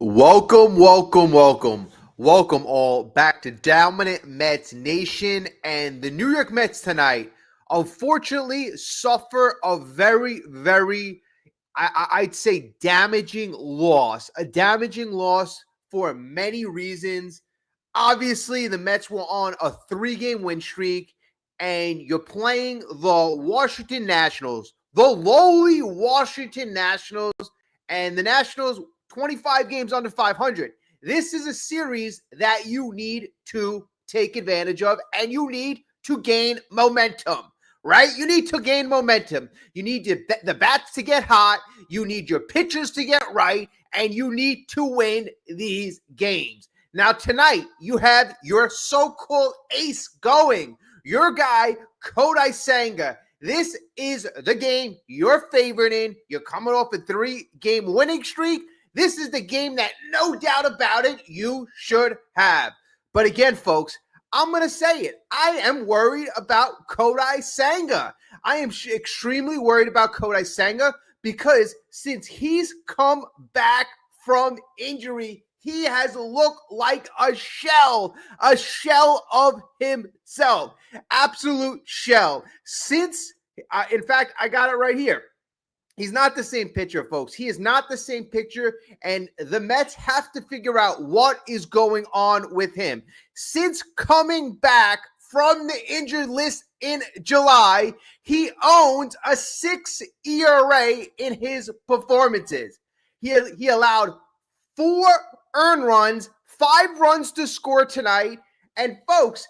Welcome all back to Dominant Mets Nation. And the New York Mets tonight, unfortunately, suffer a I'd say, damaging loss. A damaging loss for many reasons. Obviously, the Mets were on a 3-game win streak, and you're playing the Washington Nationals, the lowly Washington Nationals, and the Nationals 25 games under 500. This is a series that you need to take advantage of, and you need to gain momentum, right? You need to gain momentum. You need the bats to get hot. You need your pitchers to get right, and you need to win these games. Now, tonight, you have your so-called ace going, your guy, Kodai Senga. This is the game you're favored in. You're coming off a 3-game winning streak. This is the game that, no doubt about it, you should have. But again, folks, I'm going to say it. I am worried about Kodai Senga. I am extremely worried about Kodai Senga because since he's come back from injury, he has looked like a shell of himself. Absolute shell. Since, in fact, I got it right here. He's not the same pitcher, folks. He is not the same pitcher, and the Mets have to figure out what is going on with him. Since coming back from the injured list in July, he owns a 6 ERA in his performances. He allowed 4 earned runs, 5 runs to score tonight, and folks,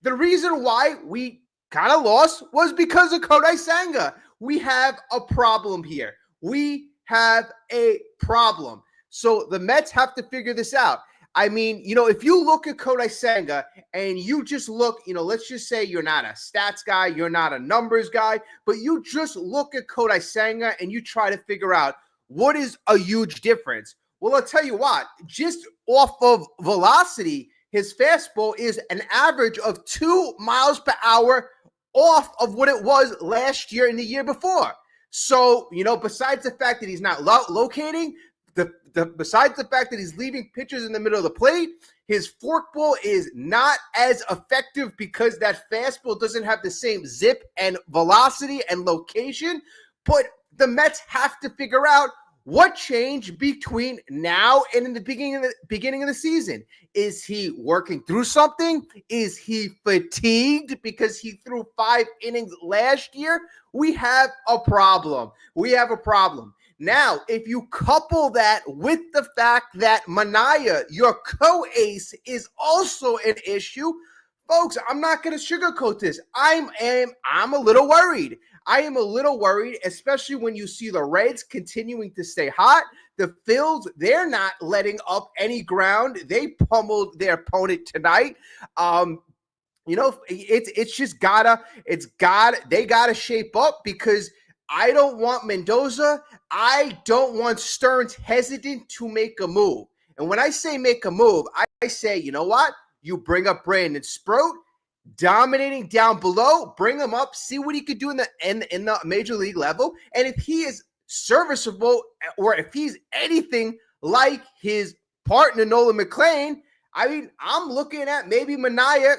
the reason why we kind of lost was because of Kodai Senga. We have a problem here. We have a problem. So the Mets have to figure this out. I mean, if you look at Kodai Senga and you just look, let's just say you're not a stats guy, you're not a numbers guy, but you just look at Kodai Senga and you try to figure out what is a huge difference. Well, I'll tell you what, just off of velocity, his fastball is an average of 2 miles per hour off of what it was last year and the year before. So, besides the fact that he's not locating, besides the fact that he's leaving pitchers in the middle of the plate, his forkball is not as effective because that fastball doesn't have the same zip and velocity and location. But the Mets have to figure out what changed between now and in the beginning of the season. Is he working through something? Is he fatigued because he threw 5 innings last year? We have a problem. Now, if you couple that with the fact that Manaea, your co-ace, is also an issue, folks, I'm not going to sugarcoat this. I'm a little worried. I am a little worried, especially when you see the Reds continuing to stay hot. The Phils, they're not letting up any ground. They pummeled their opponent tonight. They gotta shape up because I don't want Mendoza. I don't want Stearns hesitant to make a move. And when I say make a move, I say, you know what? You bring up Brandon Sprout, dominating down below, bring him up, see what he could do in the major league level. And if he is serviceable or if he's anything like his partner, Nolan McLean, I mean, I'm looking at maybe Manaea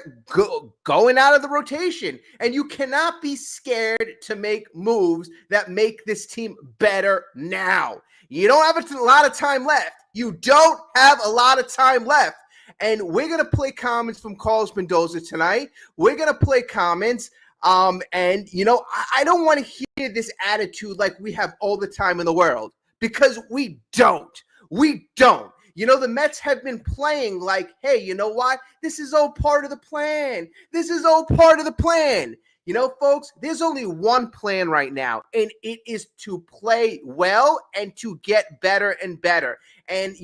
going out of the rotation. And you cannot be scared to make moves that make this team better now. You don't have a lot of time left. You don't have a lot of time left. And we're going to play comments from Carlos Mendoza tonight. We're going to play comments. I don't want to hear this attitude like we have all the time in the world, because we don't. The Mets have been playing like, hey, you know what? This is all part of the plan. Folks, there's only one plan right now, and it is to play well and to get better and better. And,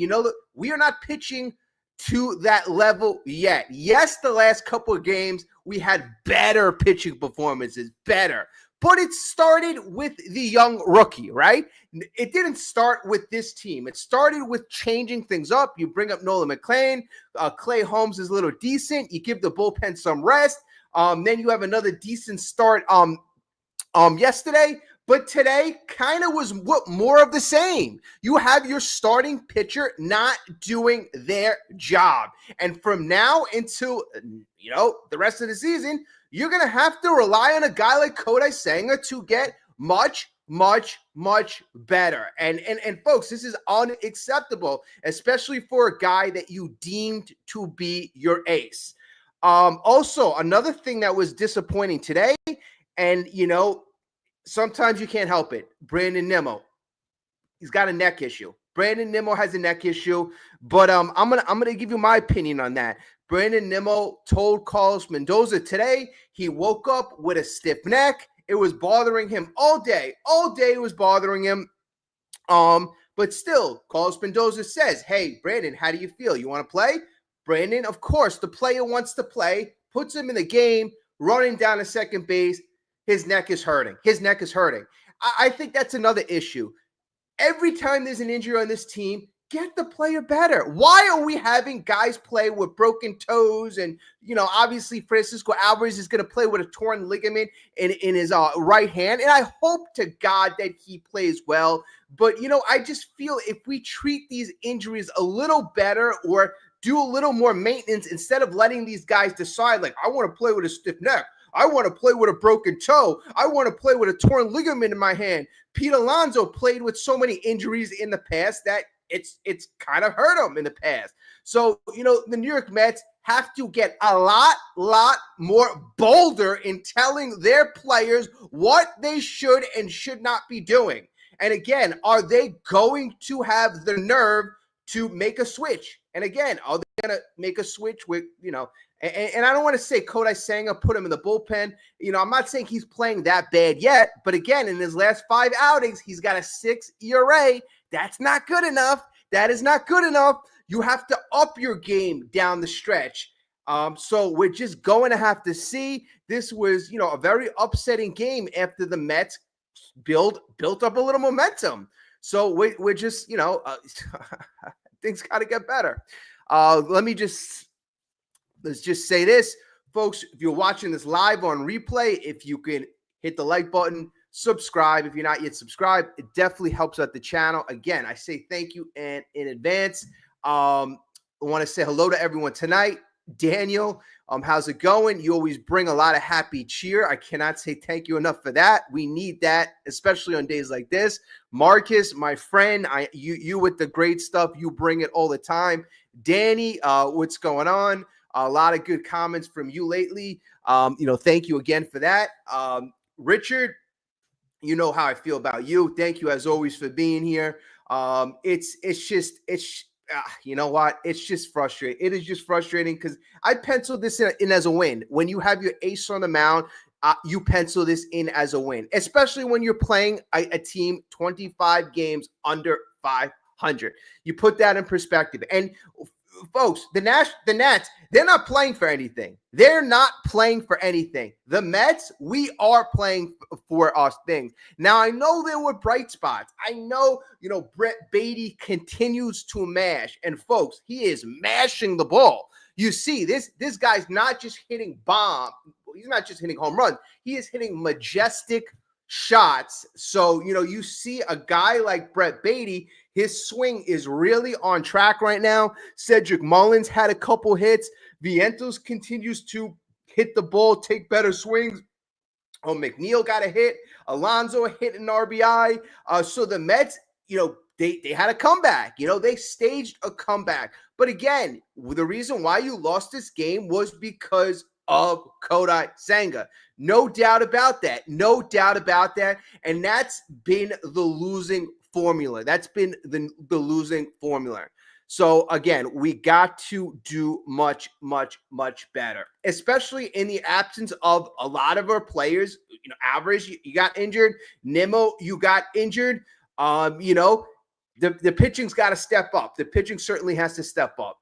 we are not pitching to that level yet. Yes, the last couple of games, we had better pitching performances, but it started with the young rookie, right? It didn't start with this team. It started with changing things up. You bring up Nolan McLean. Clay Holmes is a little decent. You give the bullpen some rest. Then you have another decent start yesterday. But today kind of was more of the same. You have your starting pitcher not doing their job. And from now until, the rest of the season, you're going to have to rely on a guy like Kodai Senga to get much, much, much better. And folks, this is unacceptable, especially for a guy that you deemed to be your ace. Also, another thing that was disappointing today, and sometimes you can't help it. Brandon Nimmo, he's got a neck issue. Brandon Nimmo has a neck issue, but I'm gonna give you my opinion on that. Brandon Nimmo told Carlos Mendoza today he woke up with a stiff neck. It was bothering him all day. All day it was bothering him. But still, Carlos Mendoza says, "Hey, Brandon, how do you feel? You want to play?" Brandon, of course, the player wants to play. Puts him in the game, running down to second base. His neck is hurting. I think that's another issue. Every time there's an injury on this team, get the player better. Why are we having guys play with broken toes? And, obviously Francisco Alvarez is going to play with a torn ligament in his right hand. And I hope to God that he plays well. But, I just feel if we treat these injuries a little better or do a little more maintenance instead of letting these guys decide, like, I want to play with a stiff neck. I want to play with a broken toe. I want to play with a torn ligament in my hand. Pete Alonso played with so many injuries in the past that it's kind of hurt him in the past. So, the New York Mets have to get a lot more bolder in telling their players what they should and should not be doing. And again, are they going to have the nerve to make a switch? And again, are they going to make a switch with, and I don't want to say Kodai Senga put him in the bullpen. I'm not saying he's playing that bad yet. But again, in his last 5 outings, he's got a 6 ERA. That's not good enough. That is not good enough. You have to up your game down the stretch. So we're just going to have to see. This was, a very upsetting game after the Mets built up a little momentum. So we're just, things got to get better. Let's just say this, folks. If you're watching this live on replay, if you can hit the like button, subscribe. If you're not yet subscribed, it definitely helps out the channel. Again, I say thank you in advance. I want to say hello to everyone tonight. Daniel, how's it going? You always bring a lot of happy cheer. I cannot say thank you enough for that. We need that, especially on days like this. Marcus, my friend, you with the great stuff. You bring it all the time. Danny, what's going on? A lot of good comments from you lately. Thank you again for that. Richard, you know how I feel about you. Thank you as always for being here. You know what? It's just frustrating. It is just frustrating because I penciled this in as a win. When you have your ace on the mound, you pencil this in as a win, especially when you're playing a team 25 games under 500. You put that in perspective. And folks, the Nats, they're not playing for anything. They're not playing for anything. The Mets, we are playing for us things. Now, I know there were bright spots. I know, Brett Baty continues to mash. And folks, he is mashing the ball. You see, this guy's not just hitting bomb. He's not just hitting home runs. He is hitting majestic shots. So, you see a guy like Brett Baty, his swing is really on track right now. Cedric Mullins had a couple hits. Vientos continues to hit the ball, take better swings. McNeil got a hit. Alonso hit an RBI. So the Mets, they had a comeback. They staged a comeback. But again, the reason why you lost this game was because of Kodai Senga. No doubt about that. No doubt about that. And that's been the losing formula. That's been the losing formula. So again, we got to do much, much, much better, especially in the absence of a lot of our players. Alvarez, you got injured. Nimmo, you got injured. The pitching's got to step up. The pitching certainly has to step up.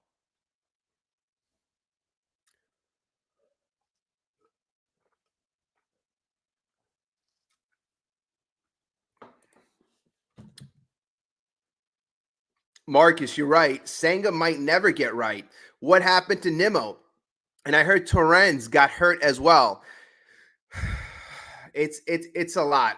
Marcus, you're right. Senga might never get right. What happened to Nimmo? And I heard Torrens got hurt as well. It's a lot.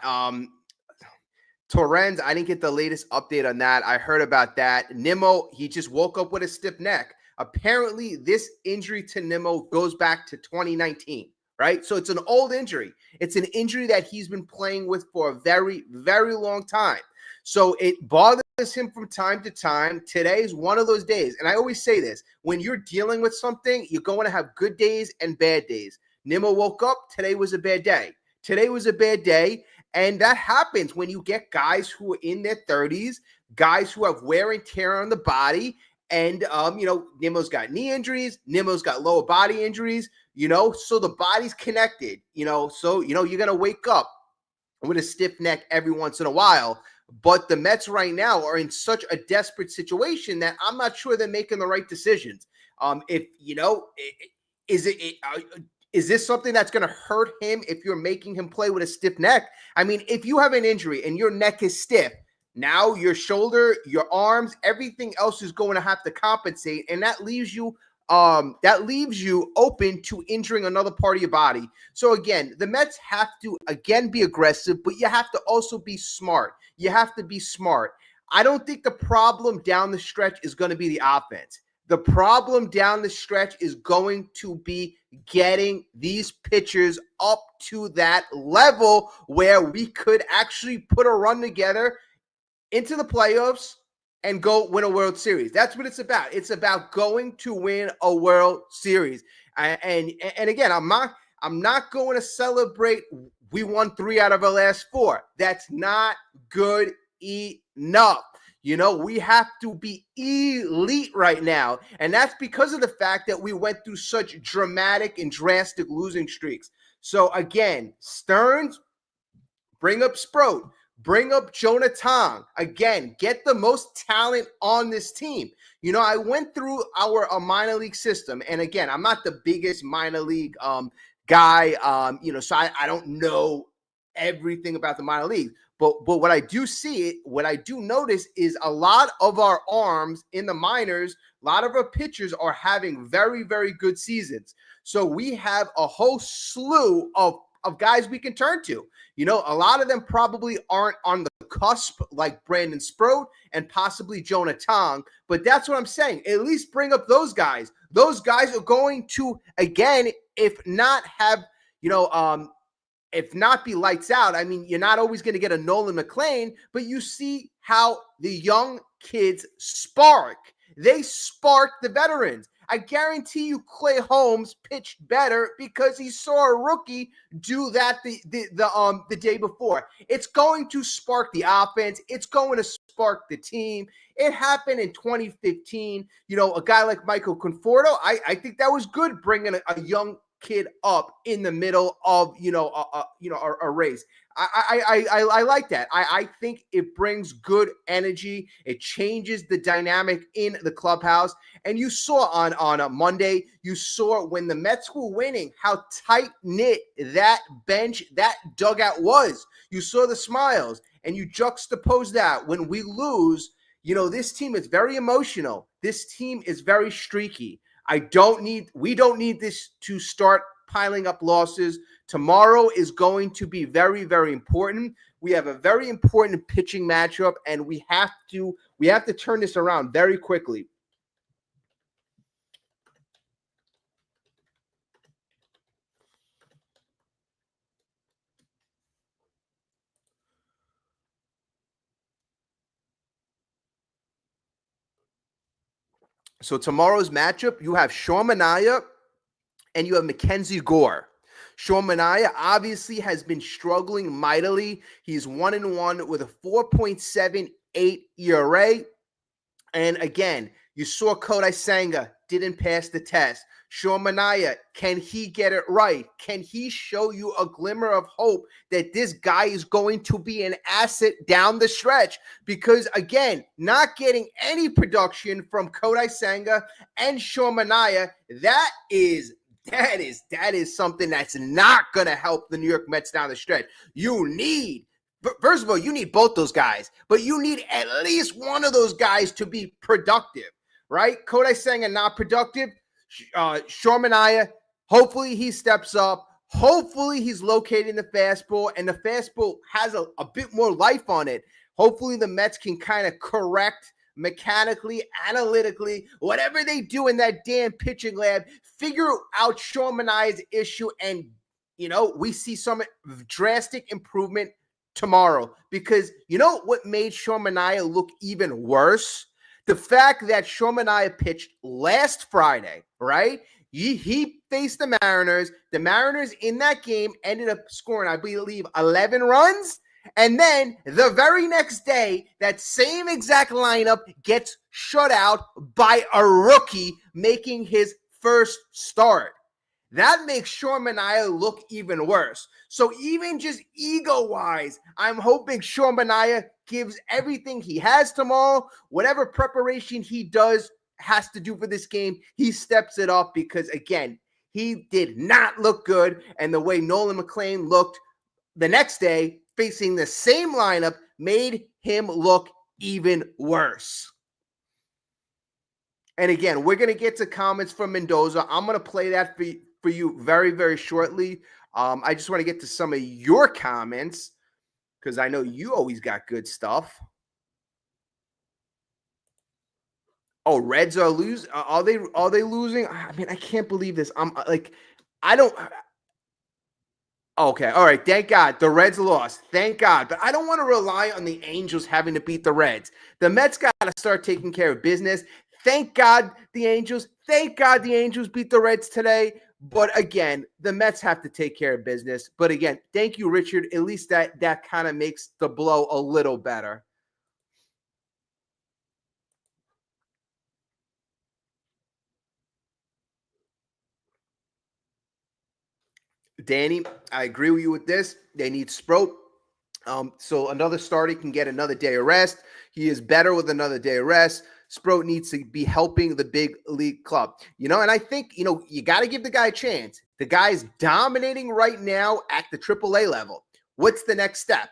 Torrens, I didn't get the latest update on that. I heard about that. Nimmo, he just woke up with a stiff neck. Apparently, this injury to Nimmo goes back to 2019, right? So it's an old injury. It's an injury that he's been playing with for a very, very long time. So it bothers him from time to time. Today is one of those days. And I always say this, when you're dealing with something, you're going to have good days and bad days. Nimmo woke up. Today was a bad day. Today was a bad day. And that happens when you get guys who are in their 30s, guys who have wear and tear on the body. And, Nimmo's got knee injuries. Nimmo's got lower body injuries, so the body's connected, so, you're going to wake up with a stiff neck every once in a while. But the Mets right now are in such a desperate situation that I'm not sure they're making the right decisions. Is this something that's going to hurt him if you're making him play with a stiff neck? I mean, if you have an injury and your neck is stiff, now your shoulder, your arms, everything else is going to have to compensate, and that leaves you open to injuring another part of your body. So again, the Mets have to again be aggressive, but you have to also be smart. You have to be smart. I don't think the problem down the stretch is going to be the offense. The problem down the stretch is going to be getting these pitchers up to that level where we could actually put a run together into the playoffs and go win a World Series. That's what it's about. It's about going to win a World Series. And again, I'm not going to celebrate we won 3 out of our last 4. That's not good enough. We have to be elite right now. And that's because of the fact that we went through such dramatic and drastic losing streaks. So again, Stearns, bring up Sproat, bring up Jonah Tong. Again, get the most talent on this team. I went through our minor league system. And again, I'm not the biggest minor league guy, so I don't know everything about the minor league. But what I do notice is a lot of our arms in the minors, a lot of our pitchers are having very, very good seasons. So we have a whole slew of guys we can turn to. A lot of them probably aren't on the cusp like Brandon Sproat and possibly Jonah Tong. But that's what I'm saying. At least bring up those guys. Those guys are going to, again, if not be lights out. I mean, you're not always going to get a Nolan McLean, but you see how the young kids spark. They spark the veterans. I guarantee you Clay Holmes pitched better because he saw a rookie do that the day before. It's going to spark the offense. It's going to spark the team. It happened in 2015. A guy like Michael Conforto, I think that was good bringing a young kid up in the middle of a race. I like that. I think it brings good energy. It changes the dynamic in the clubhouse. And you saw on a Monday, you saw when the Mets were winning how tight knit that bench, that dugout was. You saw the smiles, and you juxtapose that when we lose. This team is very emotional. This team is very streaky. We don't need this to start piling up losses. Tomorrow is going to be very, very important. We have a very important pitching matchup, and we have to turn this around very quickly. So tomorrow's matchup, you have Sean Manaea and you have Mackenzie Gore. Sean Manaea obviously has been struggling mightily. He's 1-1 with a 4.78 ERA. And again, you saw Kodai Senga didn't pass the test. Sean Manaea, can he get it right? Can he show you a glimmer of hope that this guy is going to be an asset down the stretch? Because again, not getting any production from Kodai Senga and Sean Manaea, that is something that's not going to help the New York Mets down the stretch. First of all, you need both those guys, but you need at least one of those guys to be productive, right? Kodai Senga not productive. Sean Manaea, hopefully he steps up. Hopefully he's locating the fastball, and the fastball has a bit more life on it. Hopefully the Mets can kind of correct mechanically, analytically, whatever they do in that damn pitching lab, figure out Sean Manaea's issue, and, we see some drastic improvement tomorrow. Because you know what made Sean Manaea look even worse? The fact that Sean Manaea pitched last Friday, right? He faced the Mariners. The Mariners in that game ended up scoring, I believe, 11 runs. And then the very next day, that same exact lineup gets shut out by a rookie making his first start. That makes Sean Manaea look even worse. So even just ego-wise, I'm hoping Sean Manaea gives everything he has tomorrow. Whatever preparation he does has to do for this game, he steps it up, because, again, he did not look good. And the way Nolan McLean looked the next day, facing the same lineup, made him look even worse. And again, we're going to get to comments from Mendoza. I'm going to play that for you very, very shortly. I just want to get to some of your comments, because I know you always got good stuff. Oh, Reds are losing. Are they losing? I mean, I can't believe this. I don't. Okay, all right. Thank God the Reds lost. Thank God, but I don't want to rely on the Angels having to beat the Reds. The Mets got to start taking care of business. Thank God the Angels. Thank God the Angels beat the Reds today. But again, the Mets have to take care of business. But again, thank you, Richard. At least that kind of makes the blow a little better. Danny, I agree with you with this. They need Sproat. So another starter can get another day of rest. He is better with another day of rest. Sproat needs to be helping the big league club. And I think, you got to give the guy a chance. The guy's dominating right now at the AAA level. What's the next step?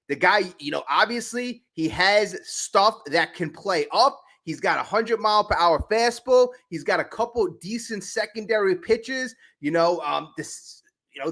The guy, obviously he has stuff that can play up. He's got 100-mile-per-hour fastball. He's got a couple decent secondary pitches.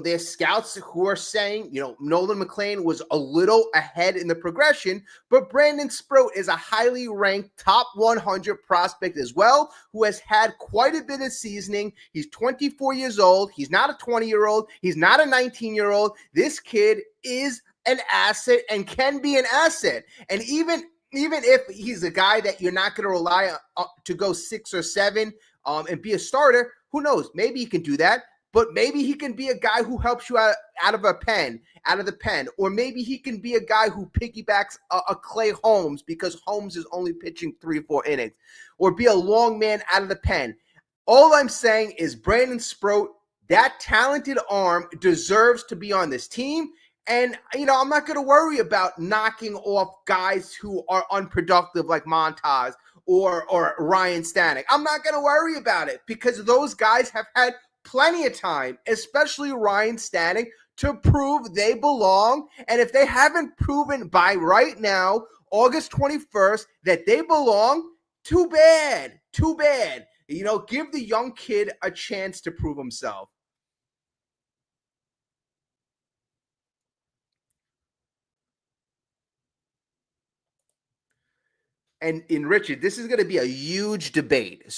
There's scouts who are saying, Nolan McLean was a little ahead in the progression, but Brandon Sproat is a highly ranked top 100 prospect as well, who has had quite a bit of seasoning. He's 24 years old. He's not a 20-year-old. He's not a 19-year-old. This kid is an asset and can be an asset. And even if he's a guy that you're not going to rely on to go 6 or 7 and be a starter, who knows? Maybe he can do that. But maybe he can be a guy who helps you out of the pen. Or maybe he can be a guy who piggybacks a Clay Holmes, because Holmes is only pitching 3 or 4 innings. Or be a long man out of the pen. All I'm saying is Brandon Sproat, that talented arm, deserves to be on this team. And, I'm not going to worry about knocking off guys who are unproductive like Montas or Ryan Stanek. I'm not going to worry about it, because those guys have had plenty of time, especially Ryan Stanek, to prove they belong. And if they haven't proven by right now, August 21st, that they belong, too bad. Give the young kid a chance to prove himself. And in Richard, this is going to be a huge debate.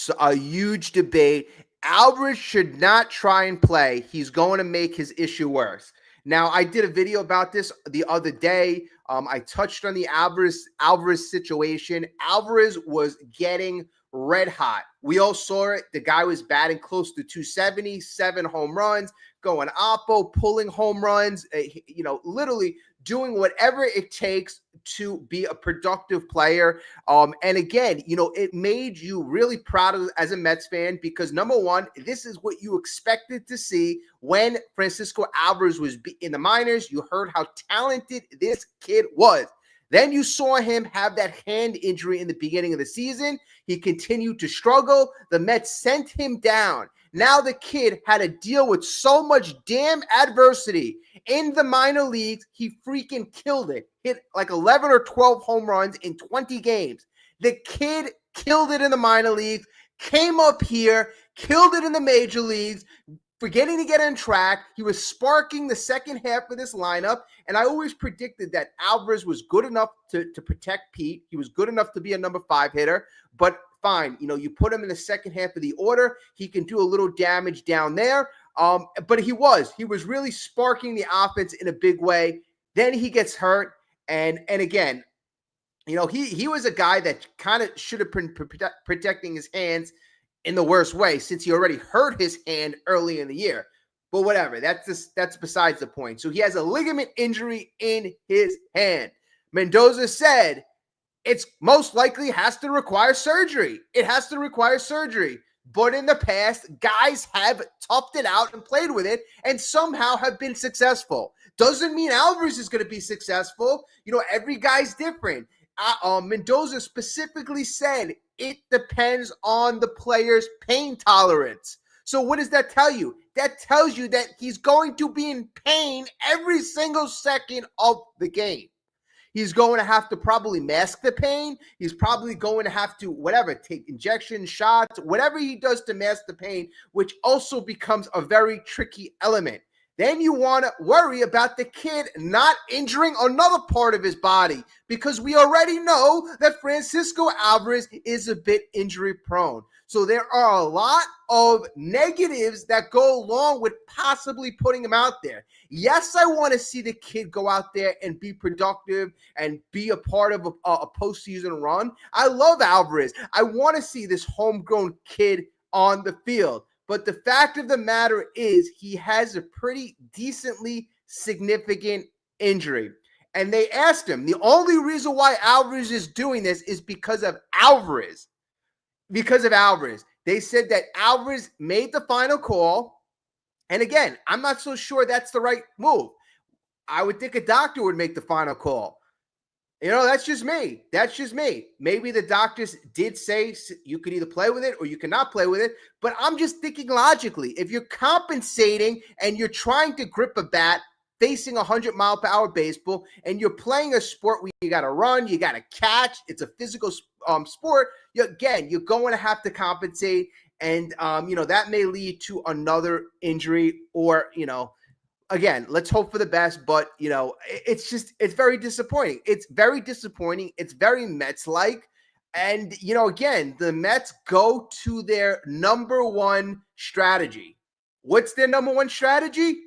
Alvarez should not try and play. He's going to make his issue worse. Now, I did a video about this the other day. I touched on the Alvarez situation. Alvarez was getting red hot. We all saw it. The guy was batting close to 270, 7 home runs, going oppo, pulling home runs, literally doing whatever it takes to be a productive player. And again, it made you really proud as a Mets fan, because number one, this is what you expected to see when Francisco Alvarez was in the minors. You heard how talented this kid was. Then you saw him have that hand injury in the beginning of the season. He continued to struggle. The Mets sent him down. Now the kid had to deal with so much damn adversity in the minor leagues. He freaking killed it. Hit like 11 or 12 home runs in 20 games. The kid killed it in the minor leagues, came up here, killed it in the major leagues, forgetting to get on track. He was sparking the second half of this lineup. And I always predicted that Alvarez was good enough to protect Pete. He was good enough to be a number 5 hitter. But fine, you put him in the second half of the order. He can do a little damage down there. But he was really sparking the offense in a big way. Then he gets hurt. And again, he was a guy that kind of should have been protecting his hands in the worst way, since he already hurt his hand early in the year. But whatever, that's besides the point. So he has a ligament injury in his hand. Mendoza said it's most likely has to require surgery. It has to require surgery. But in the past, guys have toughed it out and played with it and somehow have been successful. Doesn't mean Alvarez is going to be successful. Every guy's different. Mendoza specifically said it depends on the player's pain tolerance. So what does that tell you? That tells you that he's going to be in pain every single second of the game. He's going to have to probably mask the pain. He's probably going to have to, take injections, shots, whatever he does to mask the pain, which also becomes a very tricky element. Then you want to worry about the kid not injuring another part of his body, because we already know that Francisco Alvarez is a bit injury prone. So there are a lot of negatives that go along with possibly putting him out there. Yes, I want to see the kid go out there and be productive and be a part of a postseason run. I love Alvarez. I want to see this homegrown kid on the field. But the fact of the matter is he has a pretty decently significant injury. And they asked him, the only reason why Alvarez is doing this is because of Alvarez. Because of Alvarez. They said that Alvarez made the final call. And again, I'm not so sure that's the right move. I would think a doctor would make the final call. That's just me. Maybe the doctors did say you could either play with it or you cannot play with it. But I'm just thinking logically. If you're compensating and you're trying to grip a bat facing 100-mile-per-hour baseball, and you're playing a sport where you got to run, you got to catch, it's a physical sport, you're going to have to compensate. And, that may lead to another injury or, again, let's hope for the best, but it's very disappointing. It's very disappointing. It's very Mets-like. And, again, the Mets go to their number one strategy. What's their number one strategy?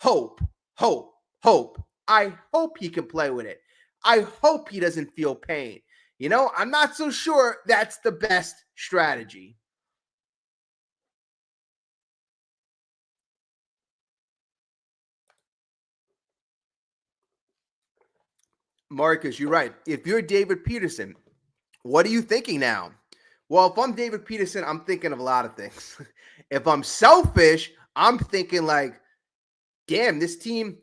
Hope. I hope he can play with it. I hope he doesn't feel pain. I'm not so sure that's the best strategy. Marcus, you're right. If you're David Peterson, what are you thinking now? Well, if I'm David Peterson, I'm thinking of a lot of things. If I'm selfish, I'm thinking like, damn, this team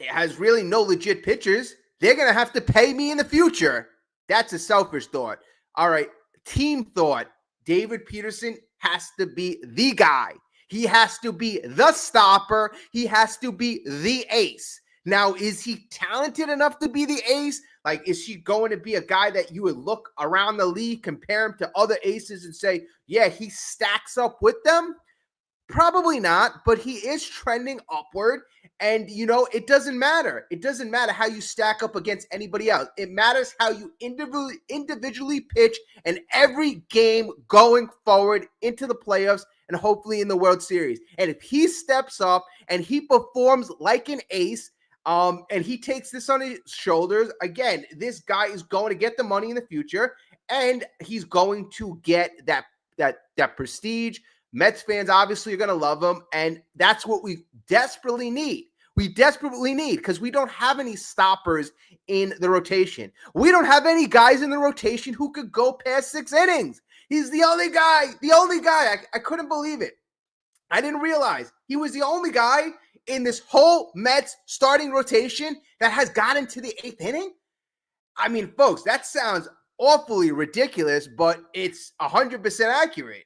has really no legit pitchers. They're going to have to pay me in the future. That's a selfish thought. All right, team thought. David Peterson has to be the guy. He has to be the stopper. He has to be the ace. Now, is he talented enough to be the ace? Like, is he going to be a guy that you would look around the league, compare him to other aces and say, yeah, he stacks up with them? Probably not, but he is trending upward. And, it doesn't matter. It doesn't matter how you stack up against anybody else. It matters how you individually pitch in every game going forward into the playoffs and hopefully in the World Series. And if he steps up and he performs like an ace, and he takes this on his shoulders, again, this guy is going to get the money in the future, and he's going to get that prestige. Mets fans obviously are going to love him, and that's what we desperately need. We desperately need, because we don't have any stoppers in the rotation. We don't have any guys in the rotation who could go past 6 innings. He's the only guy. I couldn't believe it. I didn't realize he was the only guy in this whole Mets starting rotation that has gotten to the 8th inning. I mean, folks, that sounds awfully ridiculous, but it's 100% accurate.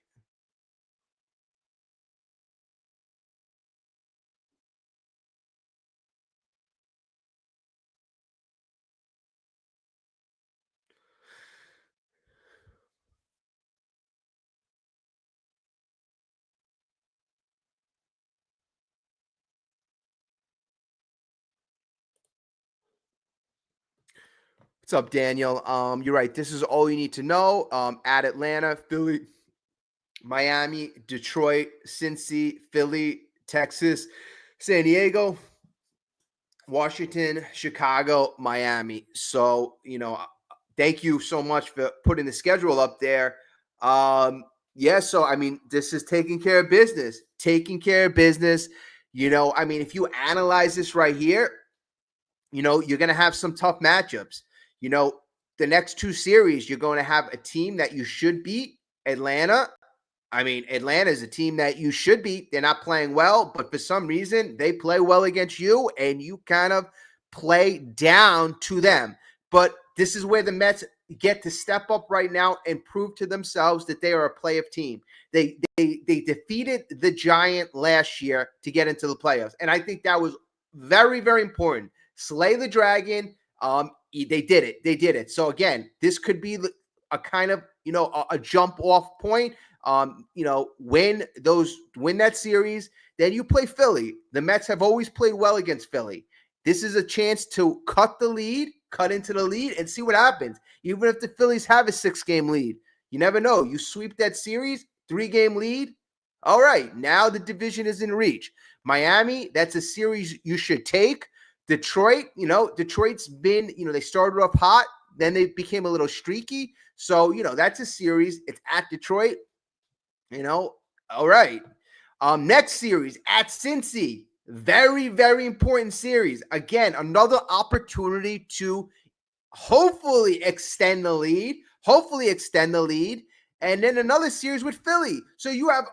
What's up, Daniel? You're right. This is all you need to know. At Atlanta, Philly, Miami, Detroit, Cincy, Philly, Texas, San Diego, Washington, Chicago, Miami. So, thank you so much for putting the schedule up there. Yeah, so I mean, this is taking care of business. Taking care of business. If you analyze this right here, you're going to have some tough matchups. The next two series, you're going to have a team that you should beat, Atlanta. Atlanta is a team that you should beat. They're not playing well, but for some reason, they play well against you, and you kind of play down to them. But this is where the Mets get to step up right now and prove to themselves that they are a playoff team. They defeated the Giant last year to get into the playoffs, and I think that was very, very important. Slay the Dragon. They did it. They did it. So again, this could be a kind of a jump off point. Win that series, then you play Philly. The Mets have always played well against Philly. This is a chance to cut into the lead, and see what happens. Even if the Phillies have a 6-game lead, you never know. You sweep that series, 3-game lead. All right, now the division is in reach. Miami, that's a series you should take. Detroit, Detroit's been, they started off hot, then they became a little streaky. So, that's a series. It's at Detroit. All right. Next series at Cincy. Very, very important series. Again, another opportunity to hopefully extend the lead. And then another series with Philly. So you have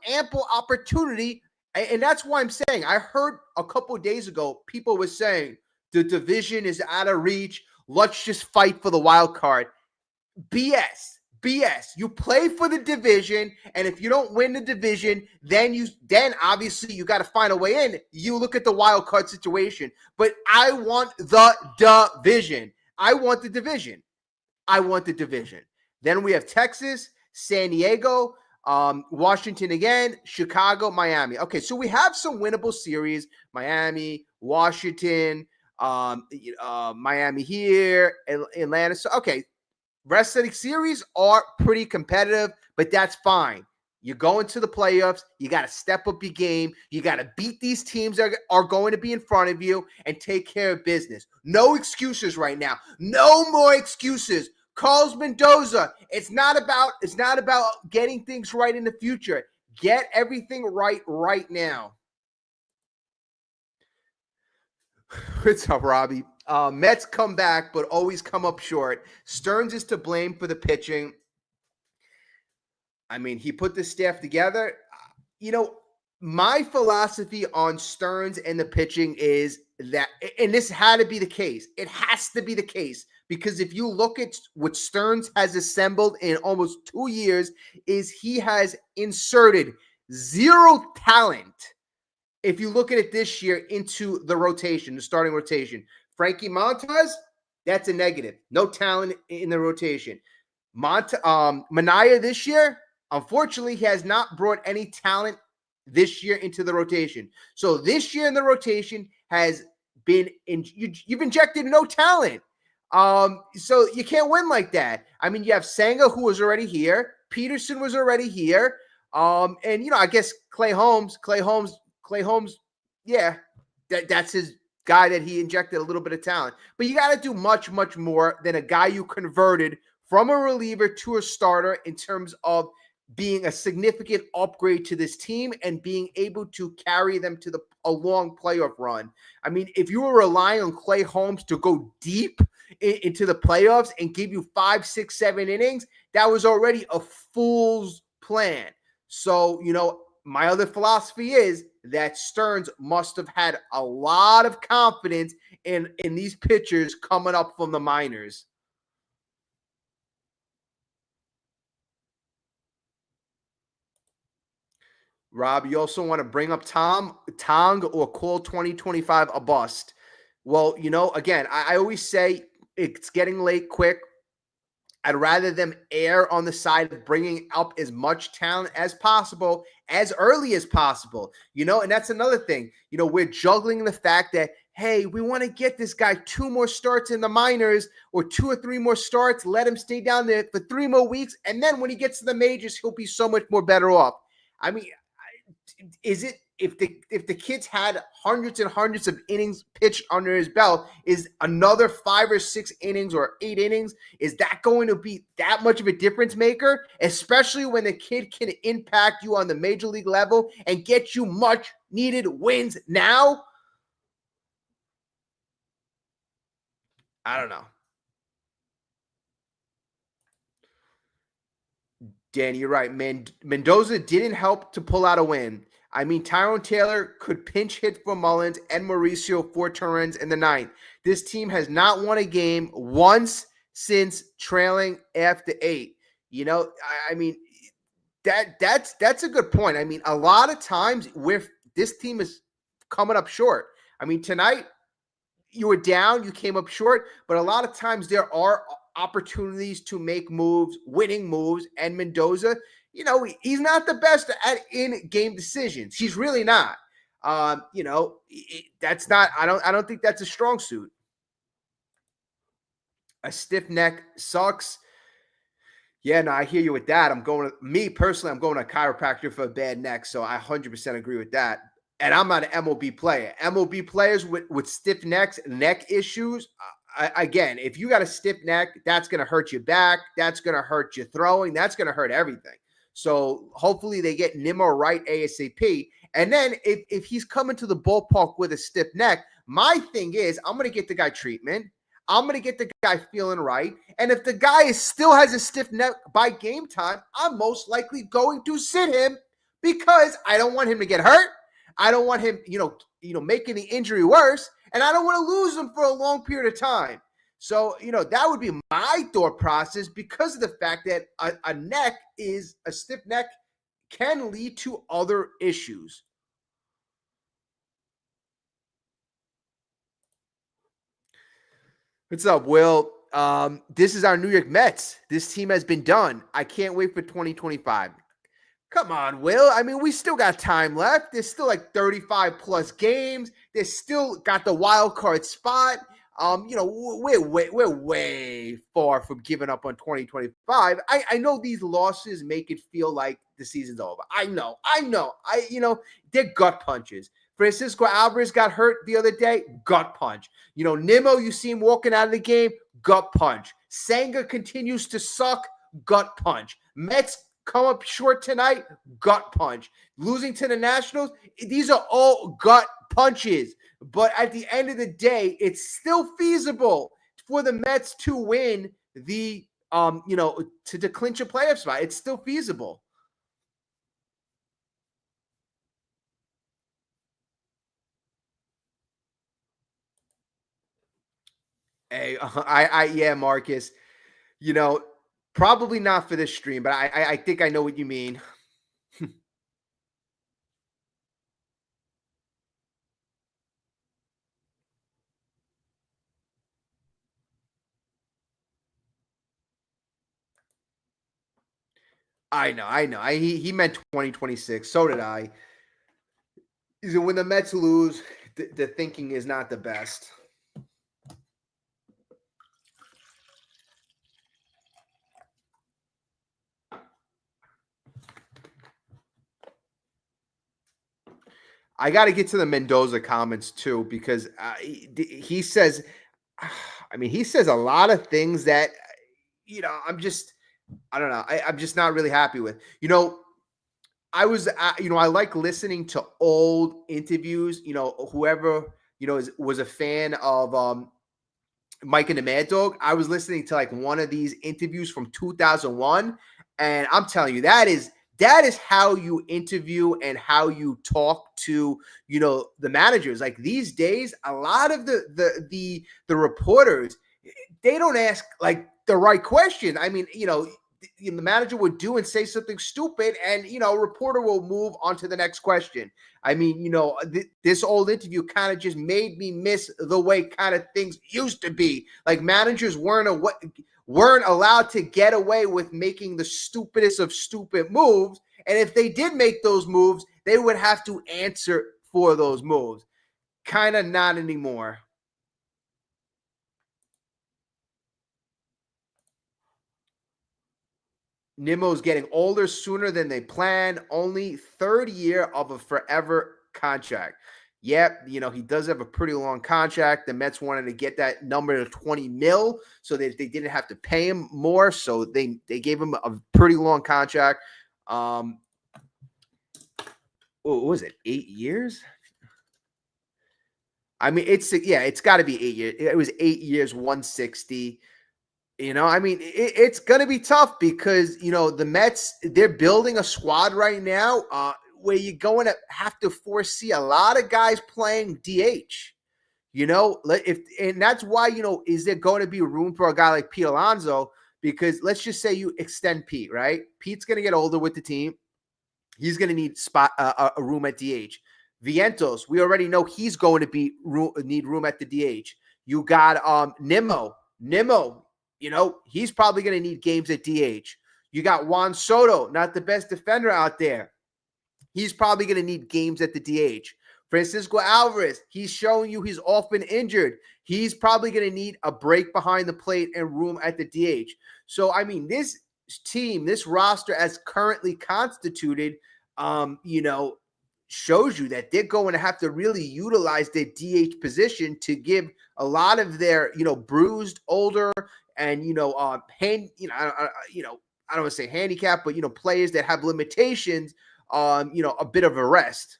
ample opportunity. And that's why I'm saying, I heard a couple of days ago, people were saying the division is out of reach. Let's just fight for the wild card. BS. You play for the division, and if you don't win the division, then obviously you got to find a way in. You look at the wild card situation. But I want the division. I want the division. Then we have Texas, San Diego, Washington again, Chicago, Miami. Okay, so we have some winnable series. Miami, Washington, Miami here, Atlanta. So, okay. Rest of the series are pretty competitive, but that's fine. You go into the playoffs. You got to step up your game. You got to beat these teams that are going to be in front of you and take care of business. No excuses right now. No more excuses. Carlos Mendoza, it's not about getting things right in the future. Get everything right now. What's up, Robbie? Mets come back, but always come up short. Stearns is to blame for the pitching. He put the staff together. My philosophy on Stearns and the pitching is that, and this had to be the case. It has to be the case, because if you look at what Stearns has assembled in almost 2 years, is he has inserted zero talent. If you look at it this year into the rotation, the starting rotation, Frankie Montas, that's a negative. No talent in the rotation. Manaea this year, unfortunately, he has not brought any talent this year into the rotation. So this year in the rotation has been you've injected no talent. So you can't win like that. You have Senga, who was already here. Peterson was already here. And I guess Clay Holmes, yeah, that's his guy that he injected a little bit of talent. But you got to do much, much more than a guy you converted from a reliever to a starter in terms of being a significant upgrade to this team and being able to carry them to a long playoff run. If you were relying on Clay Holmes to go deep into the playoffs and give you 5, 6, 7 innings, that was already a fool's plan. So, my other philosophy is that Stearns must have had a lot of confidence in these pitchers coming up from the minors. Rob, you also want to bring up Tong or call 2025 a bust. Well, again, I always say it's getting late quick. I'd rather them err on the side of bringing up as much talent as possible, as early as possible, and that's another thing. We're juggling the fact that hey, we want to get this guy 2 more starts in the minors or 2 or 3 more starts, let him stay down there for 3 more weeks, and then when he gets to the majors, he'll be so much more better off. I mean, is it if the kids had hundreds and hundreds of innings pitched under his belt, is another 5 or 6 innings or 8 innings, is that going to be that much of a difference maker? Especially when the kid can impact you on the major league level and get you much needed wins now? I don't know. Danny, you're right. Mendoza didn't help to pull out a win. I mean, Tyrone Taylor could pinch hit for Mullins and Mauricio 4 turn-ins in the ninth. This team has not won a game once since trailing after 8. You know, I mean, that's a good point. I mean, a lot of times where this team is coming up short. I mean, tonight you were down, you came up short, but a lot of times there are opportunities to make moves, winning moves, and Mendoza, you know, he's not the best at in-game decisions. He's really not. You know, that's not. I don't think that's a strong suit. A stiff neck sucks. Yeah, no, I hear you with that. I'm going to a chiropractor for a bad neck, so I 100% agree with that. And I'm not an MLB player. MLB players with stiff necks, neck issues, again, if you got a stiff neck, that's going to hurt your back. That's going to hurt your throwing. That's going to hurt everything. So hopefully they get Nimmo right ASAP. And then if he's coming to the ballpark with a stiff neck, my thing is I'm going to get the guy treatment. I'm going to get the guy feeling right. And if the guy still has a stiff neck by game time, I'm most likely going to sit him because I don't want him to get hurt. I don't want him, making the injury worse. And I don't want to lose him for a long period of time. So, that would be my thought process because of the fact that a stiff neck can lead to other issues. What's up, Will? This is our New York Mets. This team has been done. I can't wait for 2025. Come on, Will. I mean, we still got time left. There's still like 35 plus games. They still got the wild card spot. We're way far from giving up on 2025. I know these losses make it feel like the season's over. I know. They're gut punches. Francisco Alvarez got hurt the other day, gut punch. Nimmo, you see him walking out of the game, gut punch. Senga continues to suck, gut punch. Mets come up short tonight, gut punch. Losing to the Nationals, these are all gut punches. But at the end of the day, it's still feasible for the Mets to win the, to clinch a playoff spot. It's still feasible. Hey, yeah, Marcus. Probably not for this stream, but I think I know what you mean. I know. He meant 2026. So did I. When the Mets lose, the thinking is not the best. I got to get to the Mendoza comments too, because he says, he says a lot of things that, I don't know. I'm just not really happy with. I like listening to old interviews. Whoever was a fan of Mike and the Mad Dog. I was listening to like one of these interviews from 2001, and I'm telling you, that is how you interview and how you talk to the managers. Like these days, a lot of the reporters, they don't ask like the right question. I mean, the manager would do and say something stupid, and a reporter will move on to the next question. I mean, this old interview kind of just made me miss the way kind of things used to be. Like managers weren't allowed to get away with making the stupidest of stupid moves, and if they did make those moves, they would have to answer for those moves. Kind of not anymore. Nimmo's getting older sooner than they planned. Only third year of a forever contract. Yep, he does have a pretty long contract. The Mets wanted to get that number to 20 mil so that they didn't have to pay him more. So they gave him a pretty long contract. What was it? 8 years? I mean, it's got to be 8 years. It was 8 years, 160. It's going to be tough because, the Mets, they're building a squad right now where you're going to have to foresee a lot of guys playing DH. And that's why, is there going to be room for a guy like Pete Alonso? Because let's just say you extend Pete, right? Pete's going to get older with the team. He's going to need a room at DH. Vientos, we already know he's going to need room at the DH. You got Nimmo. He's probably going to need games at DH. You got Juan Soto, not the best defender out there. He's probably going to need games at the DH. Francisco Alvarez, he's showing you he's often injured. He's probably going to need a break behind the plate and room at the DH. So, this team, this roster as currently constituted, shows you that they're going to have to really utilize their DH position to give a lot of their, bruised, older, and I don't want to say handicap, but players that have limitations, a bit of a rest.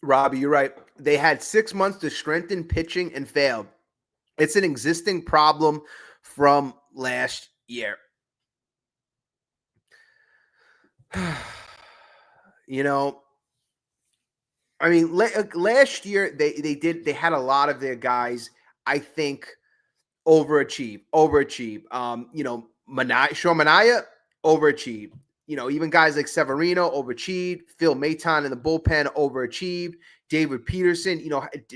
Robbie, you're right. They had 6 months to strengthen pitching and failed. It's an existing problem from last year. Last year they had a lot of their guys, I think, overachieve. Sean Manaea overachieved. Even guys like Severino overachieved. Phil Maton in the bullpen overachieved. David Peterson,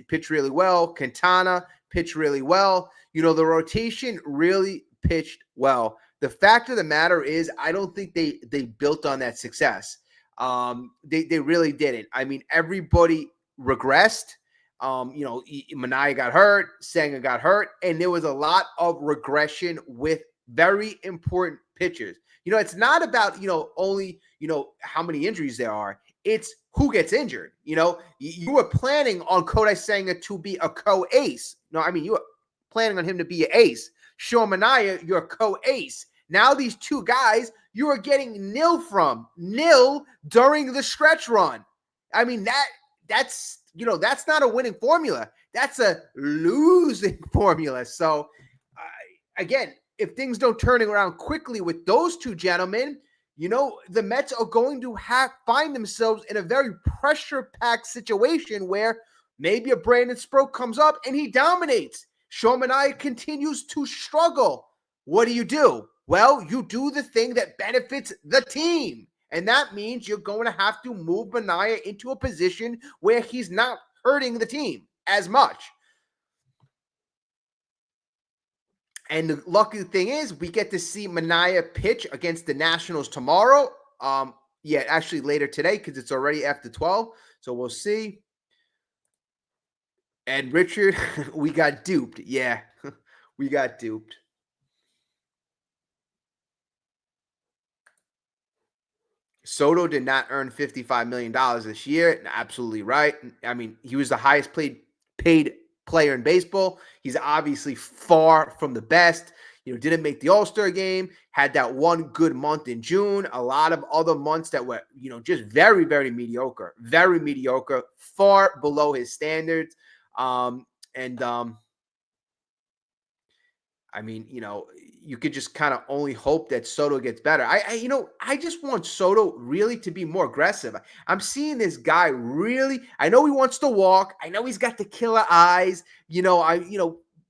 pitched really well. Quintana pitched really well. The rotation really pitched well. The fact of the matter is, I don't think they built on that success. They really didn't. Everybody regressed. Manaea got hurt, Senga got hurt, and there was a lot of regression with very important pitchers. It's not about, only, how many injuries there are. It's who gets injured. You were planning on Kodai Senga to be a co-ace. No, you were planning on him to be an ace. Sean Manaea, you're a co-ace. Now these two guys, you are getting nil during the stretch run. That's not a winning formula. That's a losing formula. So, again, if things don't turn around quickly with those two gentlemen, the Mets are going to find themselves in a very pressure-packed situation where maybe a Brandon Sproat comes up and he dominates. Sean Manaea continues to struggle. What do? Well, you do the thing that benefits the team. And that means you're going to have to move Manaea into a position where he's not hurting the team as much. And the lucky thing is we get to see Manaea pitch against the Nationals tomorrow. Actually later today because it's already after 12. So we'll see. And Richard, we got duped. Yeah, we got duped. Soto did not earn $55 million this year. Absolutely right. He was the highest paid player in baseball. He's obviously far from the best. Didn't make the All-Star game, had that one good month in June, a lot of other months that were, just very, very mediocre, far below his standards. You could just kind of only hope that Soto gets better. I just want Soto really to be more aggressive. I'm seeing this guy really, I know he wants to walk. I know he's got the killer eyes.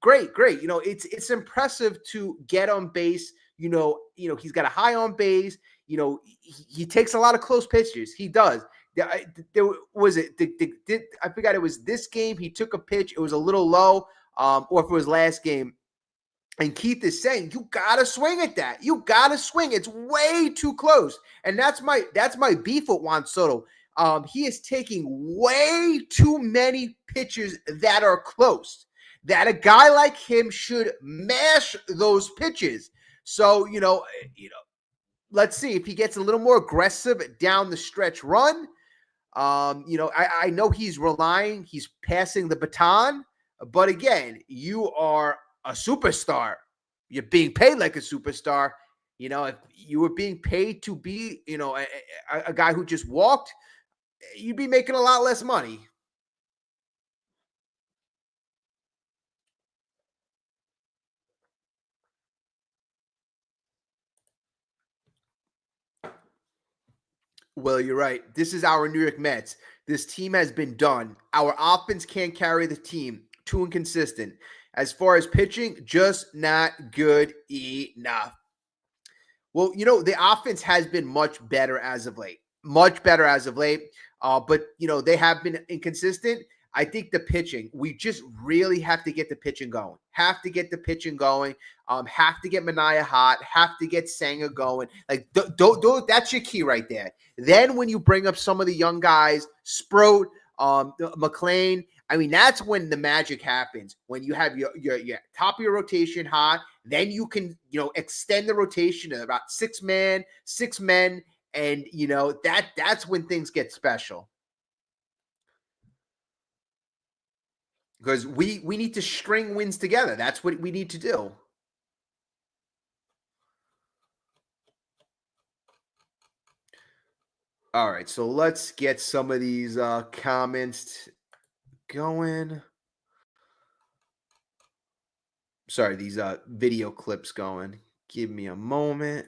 Great. It's impressive to get on base. He's got a high on base. He takes a lot of close pitches. He does. There was it. I forgot it was this game. He took a pitch. It was a little low. Or if it was last game. And Keith is saying, you gotta swing at that. You gotta swing. It's way too close. And that's my beef with Juan Soto. He is taking way too many pitches that are close. That a guy like him should mash those pitches. So, let's see if he gets a little more aggressive down the stretch run. I know he's passing the baton, but again, you are a superstar. You're being paid like a superstar. If you were being paid to be, a guy who just walked, you'd be making a lot less money. Well, you're right. This is our New York Mets. This team has been done. Our offense can't carry the team. Too inconsistent. As far as pitching, just not good enough. Well, the offense has been much better as of late. Much better as of late. But they have been inconsistent. I think the pitching, we just really have to get the pitching going. Have to get the pitching going. Have to get Mania hot. Have to get Senga going. Like, that's your key right there. Then when you bring up some of the young guys, Sproat, McLean, I mean, that's when the magic happens. When you have your top of your rotation hot, then you can, extend the rotation to about six men, and that's when things get special. Because we need to string wins together. That's what we need to do. All right, so let's get some of these comments going. Sorry, these video clips going. Give me a moment.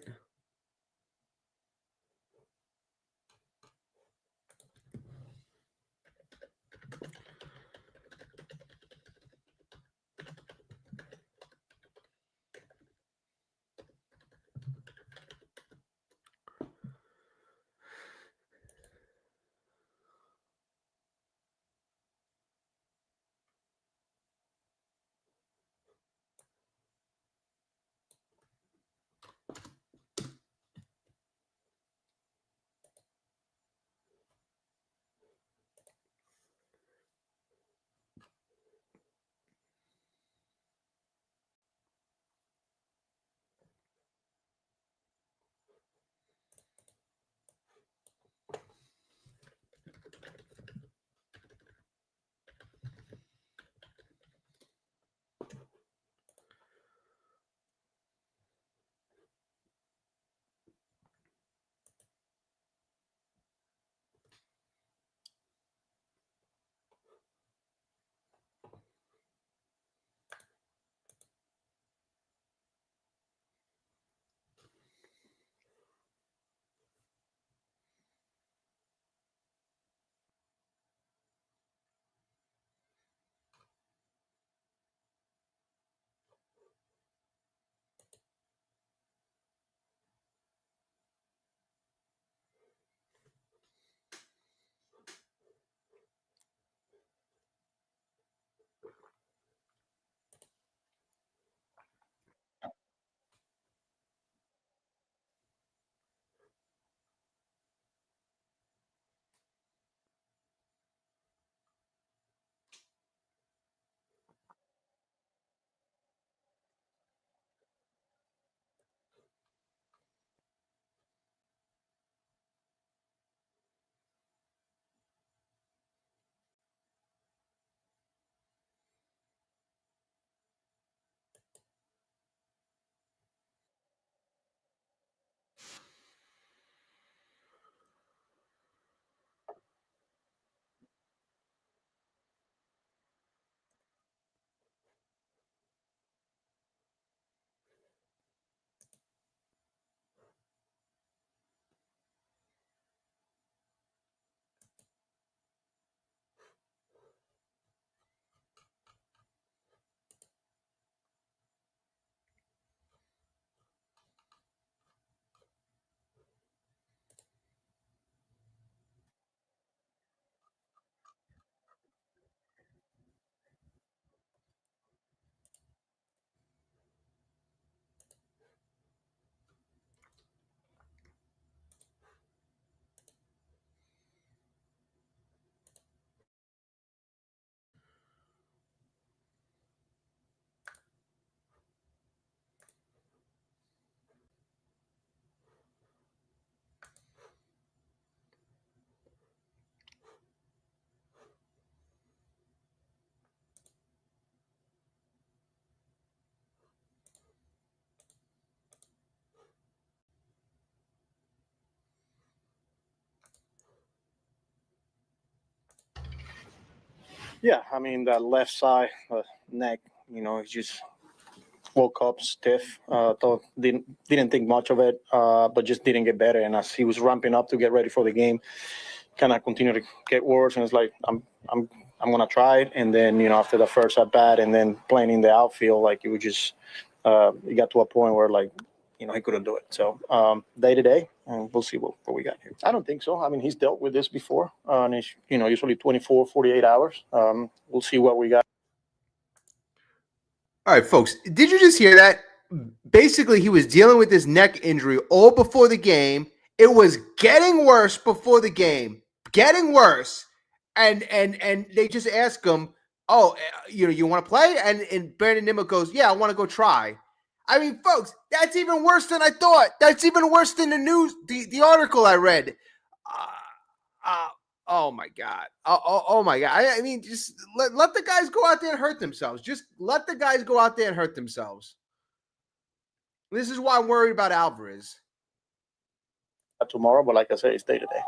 Yeah, I mean, that left side neck, he just woke up stiff. Thought didn't think much of it, but just didn't get better. And as he was ramping up to get ready for the game, kind of continued to get worse. And it's like I'm gonna try it. And then after the first at bat, and then playing in the outfield, like it was just it got to a point where like he couldn't do it. So day to day, and we'll see what we got here. I don't think so. I mean, he's dealt with this before, and it's usually 24, 48 hours. We'll see what we got. All right, folks, did you just hear that? Basically, he was dealing with this neck injury all before the game. It was getting worse before the game, getting worse. And they just ask him, oh, you want to play? And Brandon Nimmo goes, yeah, I want to go try. I mean, folks, that's even worse than I thought. That's even worse than the news, the article I read. Oh my God. Oh my God. I mean, just let the guys go out there and hurt themselves. Just let the guys go out there and hurt themselves. This is why I'm worried about Alvarez. Tomorrow, but like I said, it's day to day.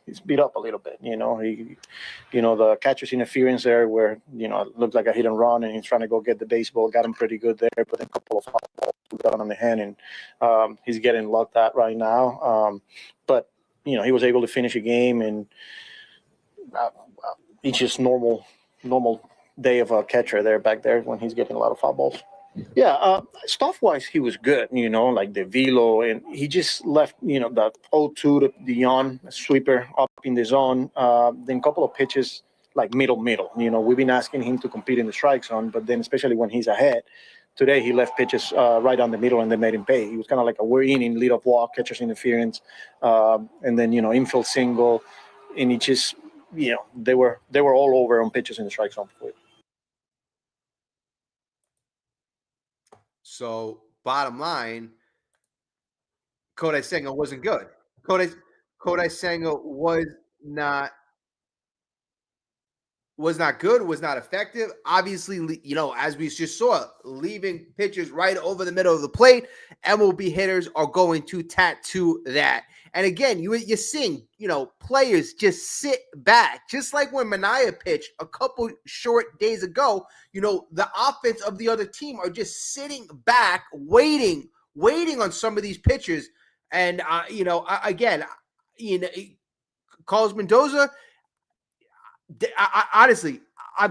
He's beat up a little bit. The catcher's interference there, where it looked like a hit and run, and he's trying to go get the baseball. Got him pretty good there, but then a couple of foul balls got on the hand, and he's getting locked out right now. But he was able to finish a game, and it's just normal day of a catcher there back there when he's getting a lot of foul balls. Yeah, stuff-wise, he was good, like the velo, and he just left, that 0-2 to the on sweeper up in the zone. Then a couple of pitches, like middle. We've been asking him to compete in the strike zone, but then especially when he's ahead, today he left pitches right down the middle, and they made him pay. He was kind of like a we're in lead-off walk, catcher's interference, and then, infield single, and he just, they were all over on pitches in the strike zone. So, bottom line, Kodai Senga wasn't good. Kodai Senga was not good, was not effective. Obviously, as we just saw, leaving pitchers right over the middle of the plate. MLB hitters are going to tattoo that. And again, you're seeing, players just sit back, just like when Mania pitched a couple short days ago. The offense of the other team are just sitting back, waiting on some of these pitchers. And again, Carlos Mendoza. Honestly,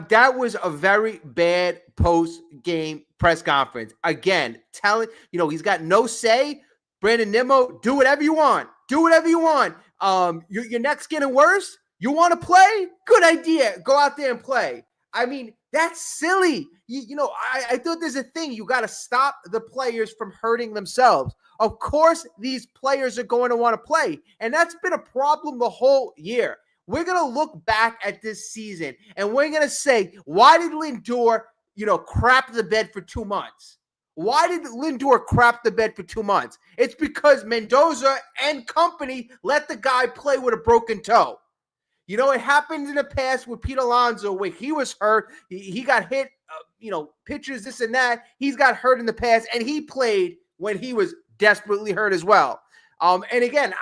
that was a very bad post-game press conference. Again, telling, he's got no say. Brandon Nimmo, do whatever you want. Your neck's getting worse. You want to play? Good idea. Go out there and play. I mean, that's silly. I thought there's a thing. You got to stop the players from hurting themselves. Of course, these players are going to want to play. And that's been a problem the whole year. We're going to look back at this season and we're going to say, why did Lindor, crap the bed for 2 months? Why did Lindor crap the bed for 2 months? It's because Mendoza and company let the guy play with a broken toe. It happened in the past with Pete Alonso where he was hurt. He got hit, pitchers, this and that. He's got hurt in the past, and he played when he was desperately hurt as well. And again,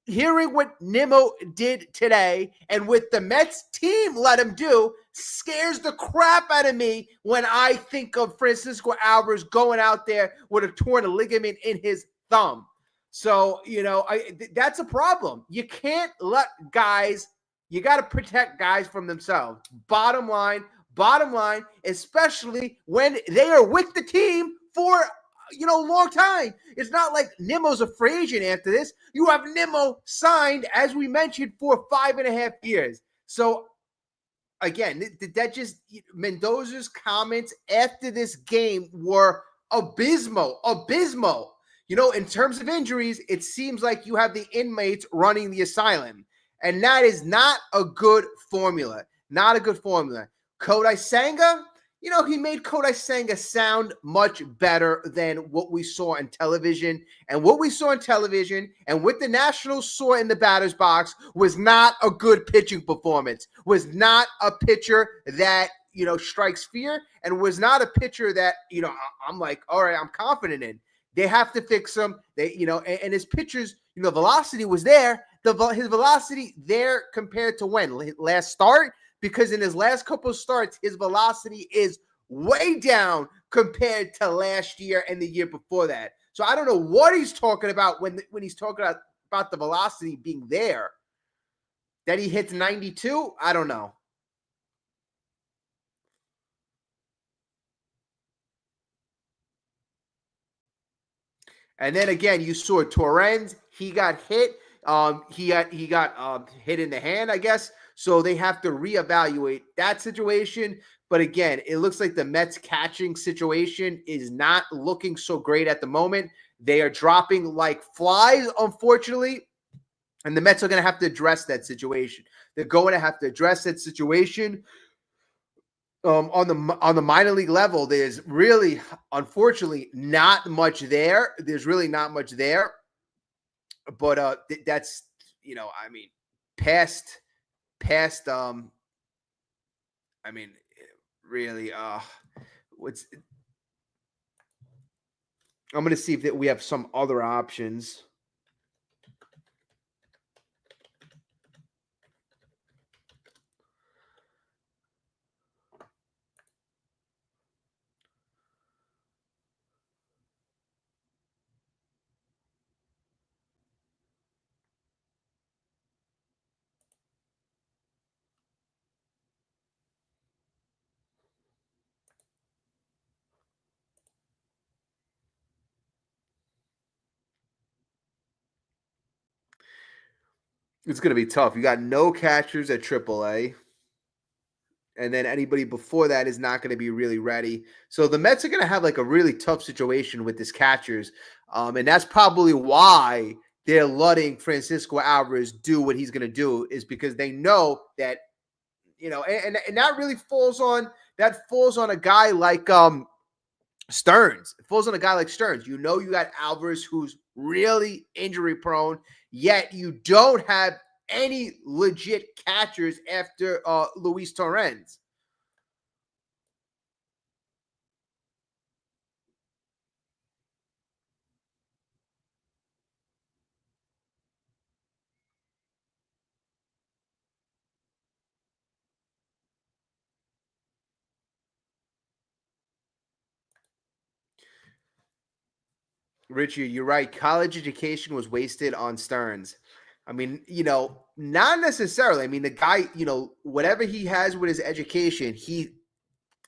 hearing what Nimmo did today and what the Mets team let him do scares the crap out of me when I think of Francisco Alvarez going out there with a torn ligament in his thumb. So, that's a problem. You can't let guys, you got to protect guys from themselves. Bottom line, especially when they are with the team for long time. It's not like Nimmo's a free agent after this. You have Nimmo signed, as we mentioned, for 5.5 years. So, again, that just Mendoza's comments after this game were abysmal. In terms of injuries, it seems like you have the inmates running the asylum. And that is not a good formula. Kodai Senga, he made Kodai Senga sound much better than what we saw on television. And what we saw on television and what the Nationals saw in the batter's box was not a good pitching performance, was not a pitcher that, strikes fear, and was not a pitcher that, I'm like, all right, I'm confident in. They have to fix him. And his pitchers, velocity was there. his velocity there compared to when? Last start? Because in his last couple of starts, his velocity is way down compared to last year and the year before that. So I don't know what he's talking about when he's talking about the velocity being there. That he hits 92? I don't know. And then again, you saw Torrens. He got hit. He got hit in the hand, I guess. So they have to reevaluate that situation. But again, it looks like the Mets catching situation is not looking so great at the moment. They are dropping like flies, unfortunately. And the Mets are going to have to address that situation. They're going to have to address that situation. On the minor league level, there's really, unfortunately, not much there. There's really not much there. But that's, I mean, past I mean, really what's I'm going to see if we have some other options. It's going to be tough. You got no catchers at AAA. And then anybody before that is not going to be really ready. So the Mets are going to have like a really tough situation with this catchers. And that's probably why they're letting Francisco Alvarez do what he's going to do, is because they know that, and that really falls on a guy like Stearns. It falls on a guy like Stearns. You got Alvarez, who's really injury prone, yet you don't have any legit catchers after Luis Torrens. Richie, you're right. College education was wasted on Stearns. I mean, not necessarily. I mean, the guy, whatever he has with his education, he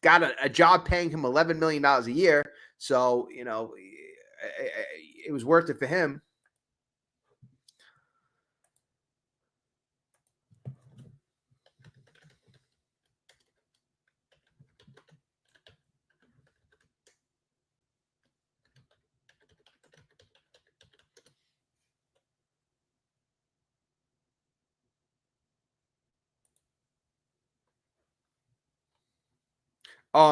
got a job paying him $11 million a year. So, it was worth it for him.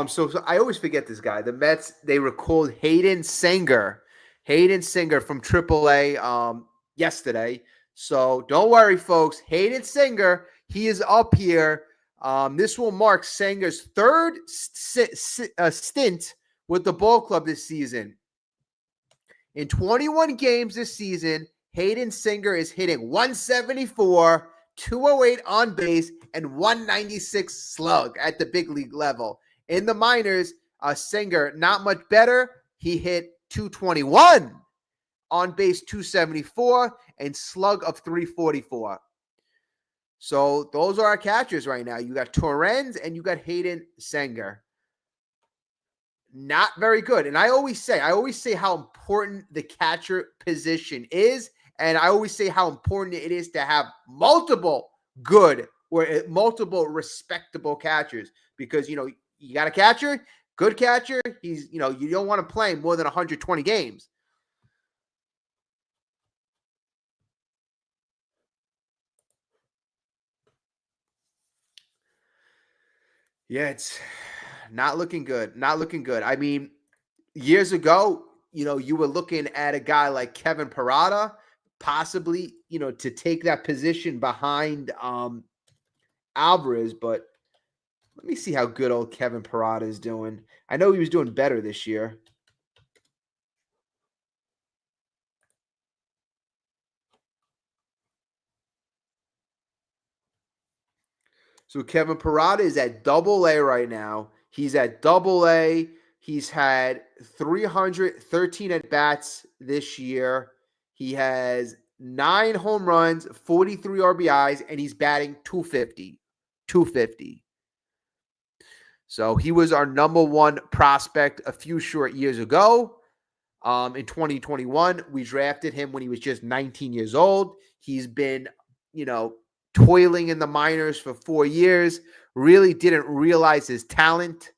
So I always forget this guy. The Mets, they recalled Hayden Senga from AAA yesterday. So don't worry, folks. Hayden Senga, he is up here. This will mark Senga's third stint with the ball club this season. In 21 games this season, Hayden Senga is hitting 174, 208 on base, and 196 slug at the big league level. In the minors, Senga, not much better. He hit 221, on base 274, and slug of 344. So those are our catchers right now. You got Torrens and you got Hayden Senga. Not very good. And I always say how important the catcher position is. And I always say how important it is to have multiple good or multiple respectable catchers, because, you got a catcher, good catcher. He's, you don't want to play him more than 120 games. Yeah, it's not looking good. Not looking good. I mean, years ago, you were looking at a guy like Kevin Parada, possibly, to take that position behind Alvarez. But let me see how good old Kevin Parada is doing. I know he was doing better this year. So Kevin Parada is at double A right now. He's at double A. He's had 313 at bats this year. He has 9 home runs, 43 RBIs, and he's batting 250. 250. So he was our number one prospect a few short years ago. In 2021, we drafted him when he was just 19 years old. He's been, toiling in the minors for 4 years. Really didn't realize his talent.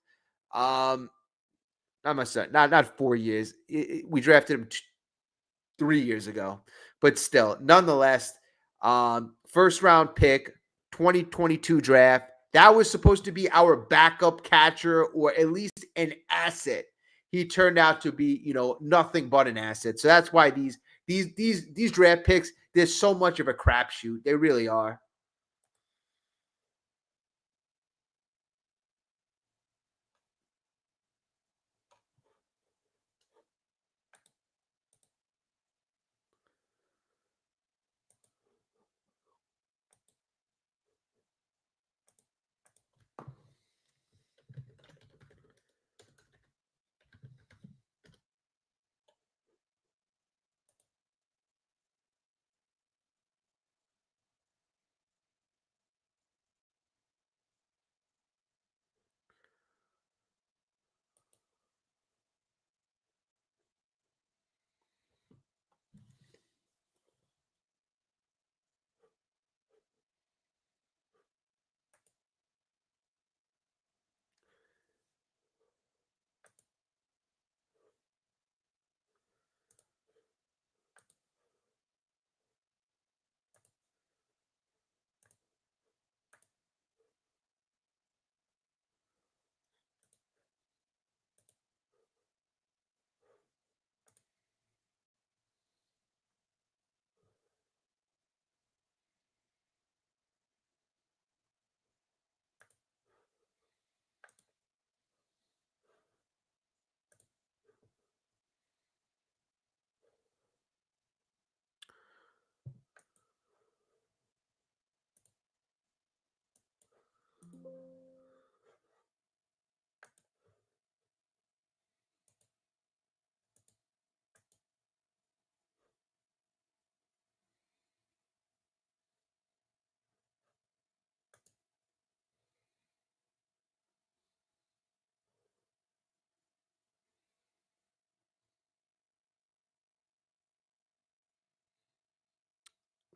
Not 4 years. We drafted him 3 years ago, but still, nonetheless, first round pick, 2022 draft. That was supposed to be our backup catcher or at least an asset. He turned out to be, nothing but an asset. So that's why these draft picks, there's so much of a crapshoot. They really are.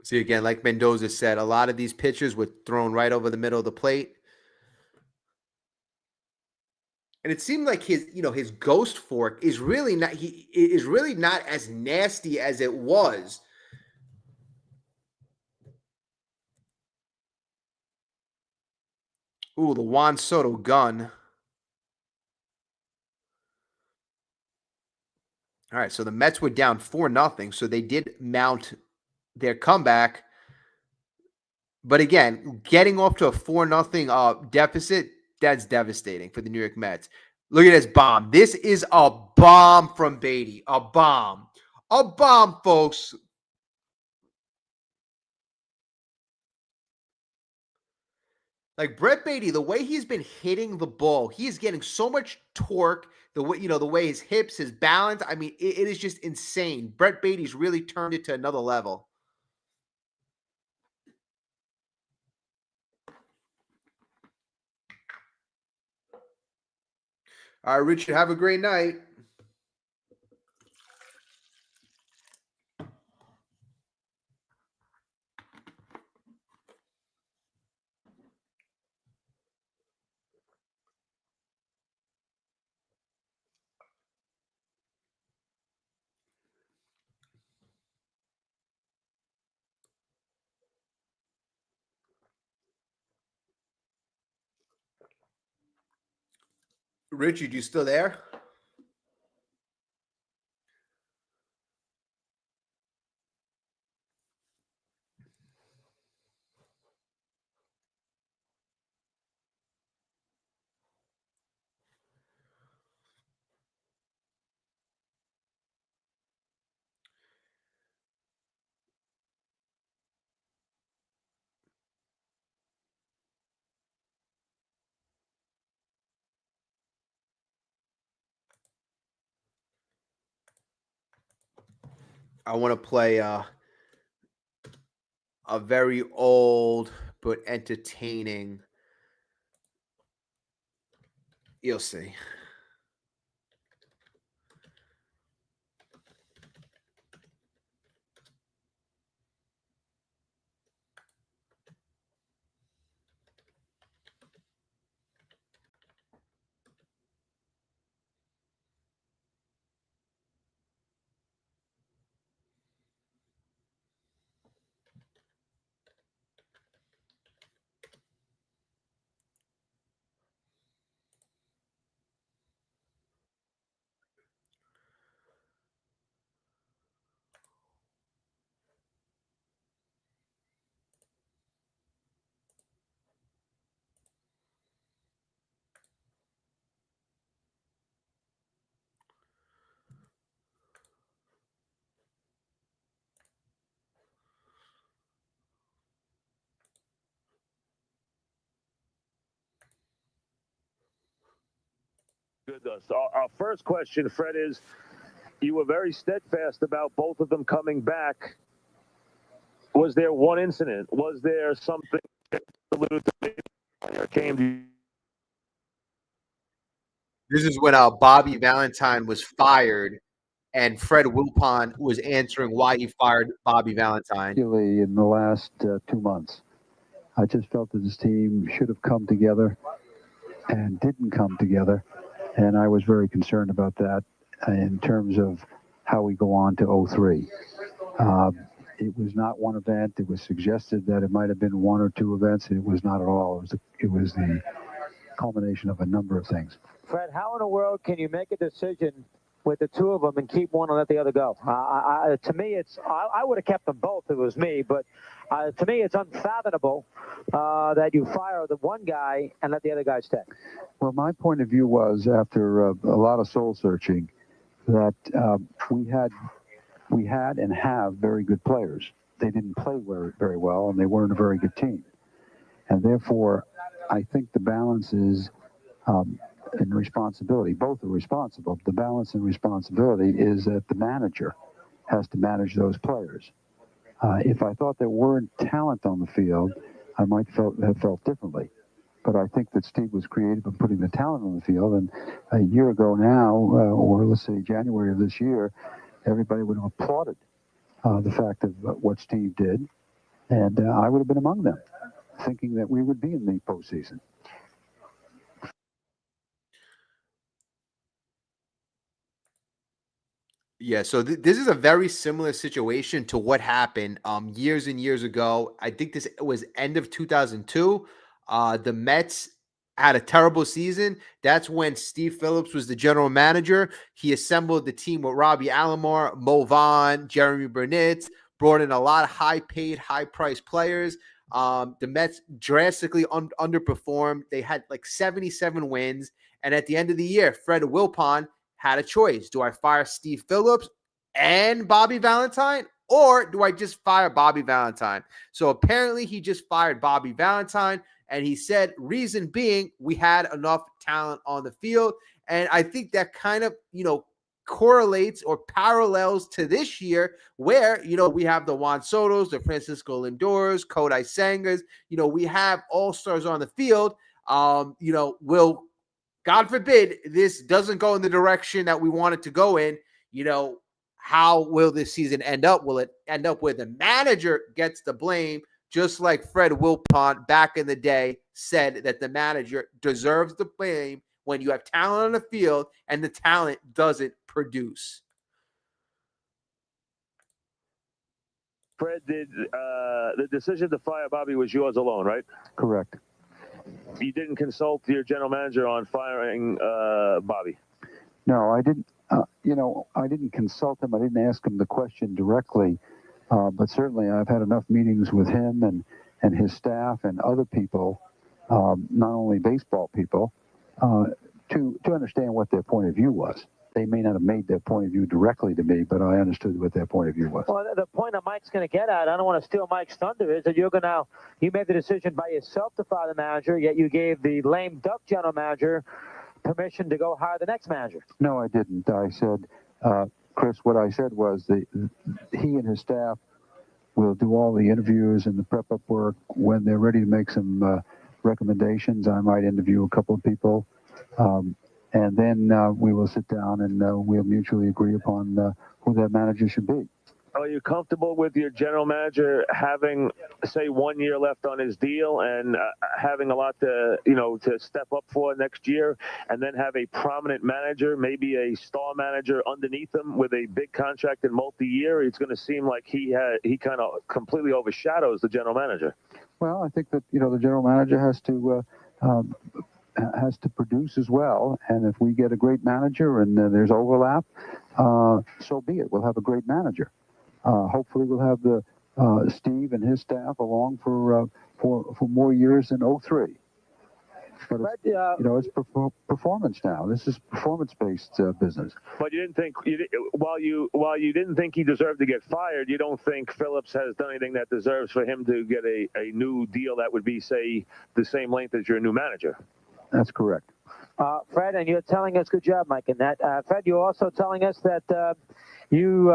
See, again, like Mendoza said, a lot of these pitches were thrown right over the middle of the plate. And it seemed like his ghost fork is really not as nasty as it was. Ooh, the Juan Soto gun. All right, so the Mets were down 4-0, so they did mount their comeback. But again, getting off to a 4-0 deficit, that's devastating for the New York Mets. Look at this bomb. This is a bomb from Beatty. A bomb. A bomb, folks. Like Brett Beatty, the way he's been hitting the ball, he is getting so much torque. The way his hips, his balance. I mean, it is just insane. Brett Beatty's really turned it to another level. All right, Richard, have a great night. Richard, you still there? I want to play a very old but entertaining. You'll see. Good. So our first question, Fred, is you were very steadfast about both of them coming back. Was there one incident? Was there something that came to you? This is when Bobby Valentine was fired, and Fred Wilpon was answering why he fired Bobby Valentine. Particularly in the last 2 months, I just felt that this team should have come together and didn't come together, and I was very concerned about that in terms of how we go on to 03. It was not one event. It was suggested that it might have been one or two events. It was not at all. It was the culmination of a number of things. Fred, how in the world can you make a decision with the two of them and keep one and let the other go? To me, I would have kept them both if it was me, but to me, it's unfathomable that you fire the one guy and let the other guy stay. Well, my point of view was, after a lot of soul searching, that we had and have very good players. They didn't play very well, and they weren't a very good team. And therefore, I think the balance is in responsibility. Both are responsible. The balance and responsibility is that the manager has to manage those players. If I thought there weren't talent on the field, I might have felt differently. But I think that Steve was creative in putting the talent on the field. And a year ago now, or let's say January of this year, everybody would have applauded the fact of what Steve did. And I would have been among them, thinking that we would be in the postseason. Yeah, so this is a very similar situation to what happened years and years ago. I think this was end of 2002. The Mets had a terrible season. That's when Steve Phillips was the general manager. He assembled the team with Robbie Alomar, Mo Vaughn, Jeremy Burnett, brought in a lot of high-paid, high-priced players. The Mets drastically underperformed. They had like 77 wins. And at the end of the year, Fred Wilpon had a choice. Do I fire Steve Phillips and Bobby Valentine, or do I just fire Bobby Valentine? So apparently he just fired Bobby Valentine, and he said, reason being, we had enough talent on the field. And I think that kind of, correlates or parallels to this year where, we have the Juan Sotos, the Francisco Lindors, Kodai Sengas, we have all-stars on the field. Will, God forbid, this doesn't go in the direction that we want it to go in. How will this season end up? Will it end up where the manager gets the blame, just like Fred Wilpon back in the day said that the manager deserves the blame when you have talent on the field and the talent doesn't produce? Fred, the decision to fire Bobby was yours alone, right? Correct. You didn't consult your general manager on firing Bobby? No, I didn't. I didn't consult him. I didn't ask him the question directly. But certainly I've had enough meetings with him and his staff and other people, not only baseball people, to understand what their point of view was. They may not have made their point of view directly to me, but I understood what their point of view was. Well, the point that Mike's going to get at, I don't want to steal Mike's thunder, is that you made the decision by yourself to fire the manager, yet you gave the lame duck general manager permission to go hire the next manager. No, I didn't. I said, Chris, what I said was he and his staff will do all the interviews and the prep-up work. When they're ready to make some recommendations, I might interview a couple of people. And then we will sit down and we'll mutually agree upon who that manager should be. Are you comfortable with your general manager having, say, 1 year left on his deal and having a lot to step up for next year, and then have a prominent manager, maybe a star manager underneath him with a big contract and multi-year? It's going to seem like he kind of completely overshadows the general manager. Well, I think that the general manager has to produce as well, and if we get a great manager and there's overlap, so be it. We'll have a great manager. Hopefully, we'll have the Steve and his staff along for more years than 03. But it's performance now. This is performance-based business. But you didn't think while you didn't think he deserved to get fired, you don't think Phillips has done anything that deserves for him to get a new deal that would be, say, the same length as your new manager. That's correct. Fred, and you're telling us, good job, Mike, in that. Fred, you're also telling us that you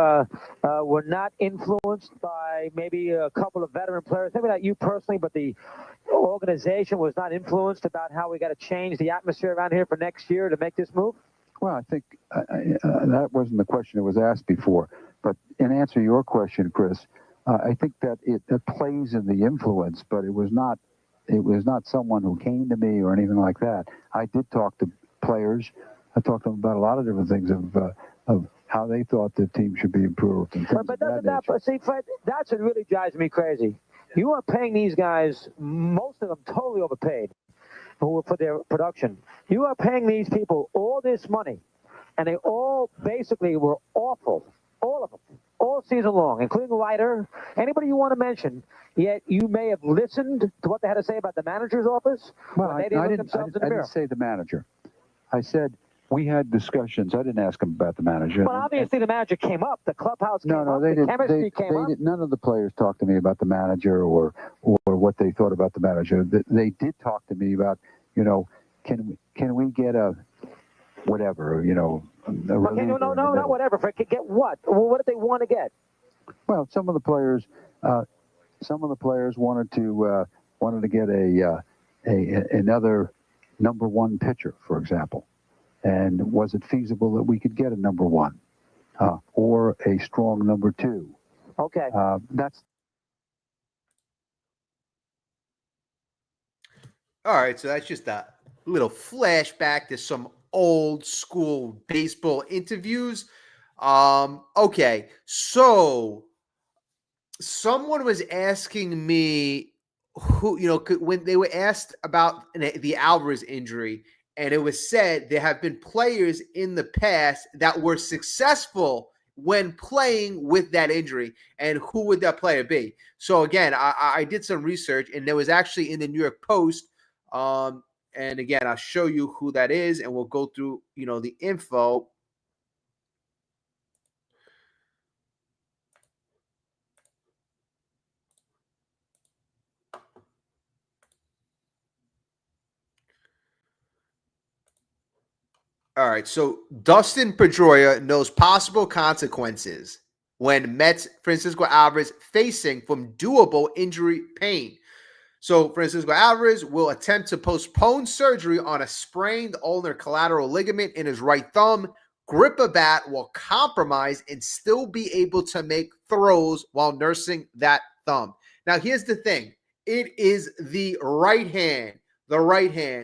were not influenced by maybe a couple of veteran players, maybe not you personally, but the organization was not influenced about how we got to change the atmosphere around here for next year to make this move? Well, I think that wasn't the question that was asked before. But in answer to your question, Chris, I think that it plays in the influence, but it was not someone who came to me or anything like that. I did talk to players. I talked to them about a lot of different things of how they thought the team should be improved. And but see, Fred, that's what really drives me crazy. You are paying these guys, most of them totally overpaid for their production. You are paying these people all this money, and they all basically were awful, all of them, all season long, including Leiter, anybody you want to mention. Yet you may have listened to what they had to say about the manager's office. Well, I didn't say the manager. I said we had discussions. I didn't ask them about the manager. Well, obviously the manager came up. The clubhouse came up. They the didn't. Chemistry came up. None of the players talked to me about the manager or what they thought about the manager. They did talk to me about, can we get a whatever, not whatever. Get what? Well, what did they want to get? Well, some of the players wanted to get another number one pitcher, for example. And was it feasible that we could get a number one or a strong number two? Okay. That's all right. So that's just a little flashback to some old school baseball interviews. Okay. So someone was asking me when they were asked about the Alvarez injury, and it was said there have been players in the past that were successful when playing with that injury, and who would that player be? So again, I did some research, and there was actually in the New York Post, and again, I'll show you who that is, and we'll go through, the info. All right, so Dustin Pedroia knows possible consequences when Mets Francisco Alvarez facing from doable injury pain. So Francisco Alvarez will attempt to postpone surgery on a sprained ulnar collateral ligament in his right thumb, grip a bat while compromised, and still be able to make throws while nursing that thumb. Now, here's the thing. It is the right hand.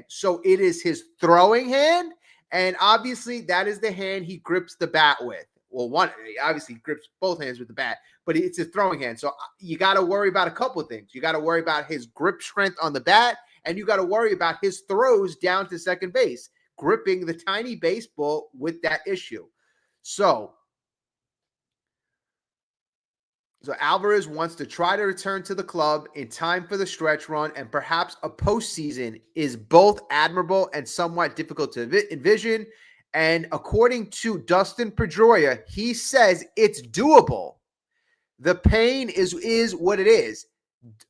So it is his throwing hand. And obviously, that is the hand he grips the bat with. Well, he obviously grips both hands with the bat, but it's his throwing hand. So you got to worry about a couple of things. You got to worry about his grip strength on the bat, and you got to worry about his throws down to second base, gripping the tiny baseball with that issue. So Alvarez wants to try to return to the club in time for the stretch run, and perhaps a postseason is both admirable and somewhat difficult to envision. And according to Dustin Pedroia, he says it's doable. The pain is what it is.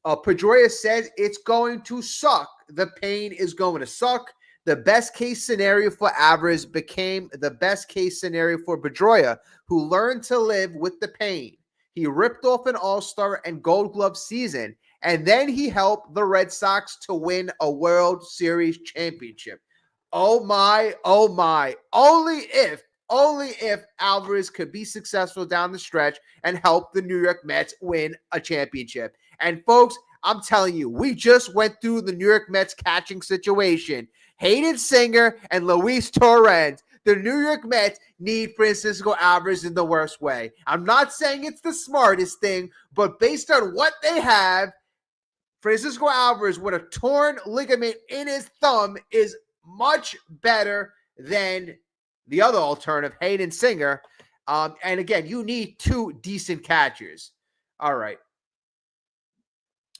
Pedroia says it's going to suck. The pain is going to suck. The best case scenario for Alvarez became the best case scenario for Pedroia, who learned to live with the pain. He ripped off an All-Star and Gold Glove season, and then he helped the Red Sox to win a World Series championship. Oh my, oh my. Only if Alvarez could be successful down the stretch and help the New York Mets win a championship. And folks, I'm telling you, we just went through the New York Mets catching situation. Hayden Singer and Luis Torrens. The New York Mets need Francisco Alvarez in the worst way. I'm not saying it's the smartest thing, but based on what they have, Francisco Alvarez with a torn ligament in his thumb is much better than the other alternative, Hayden Singer. And again, you need two decent catchers. All right.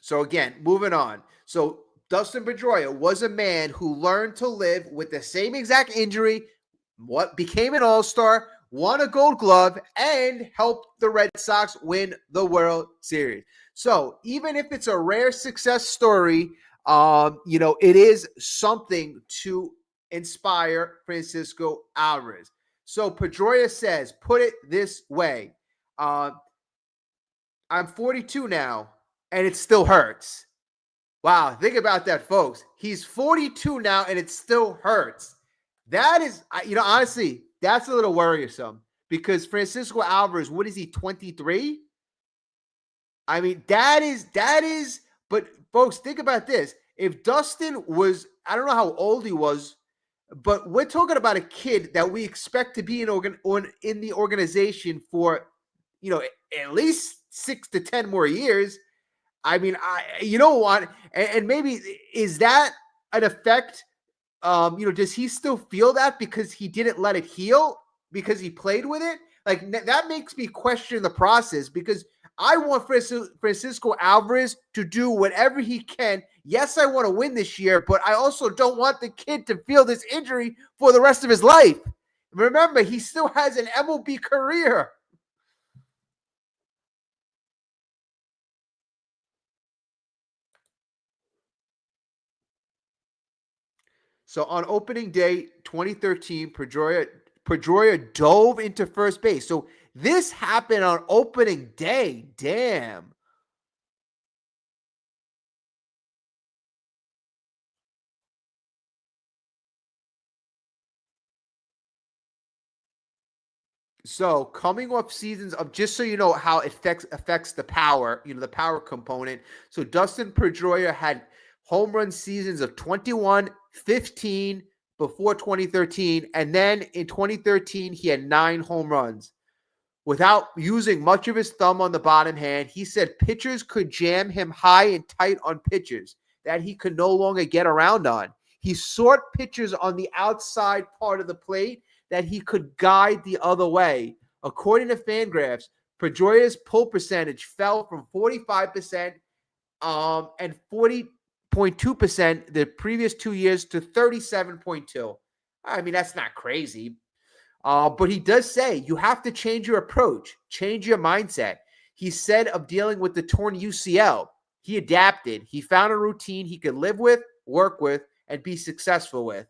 So again, moving on. So Dustin Pedroia was a man who learned to live with the same exact injury, what became an All-Star, won a Gold Glove, and helped the Red Sox win the World Series. So even if it's a rare success story, it is something to inspire Francisco Alvarez. So Pedroia says, put it this way. I'm 42 now, and it still hurts. Wow, think about that, folks. He's 42 now, and it still hurts. That is, honestly, that's a little worrisome because Francisco Alvarez, what is he, 23? I mean, that is, but folks, think about this. If Dustin was, I don't know how old he was, but we're talking about a kid that we expect to be in the organization for, at least 6 to 10 more years. I mean, you know what? And maybe is that an effect? Does he still feel that because he didn't let it heal because he played with it? Like that makes me question the process because I want Francisco Alvarez to do whatever he can. Yes, I want to win this year, but I also don't want the kid to feel this injury for the rest of his life. Remember, he still has an MLB career. So on opening day 2013, Pedroia dove into first base. So this happened on opening day. Damn. So coming off seasons of, just so you know how it affects the power, the power component. So Dustin Pedroia had home run seasons of 21, 15 before 2013. And then in 2013, he had 9 home runs. Without using much of his thumb on the bottom hand, he said pitchers could jam him high and tight on pitches that he could no longer get around on. He sought pitchers on the outside part of the plate that he could guide the other way. According to Fangraphs, Pedroia's pull percentage fell from 45% and 40.2% the previous 2 years to 37.2%. I mean, that's not crazy. But he does say you have to change your approach, change your mindset. He said of dealing with the torn UCL, he adapted. He found a routine he could live with, work with, and be successful with.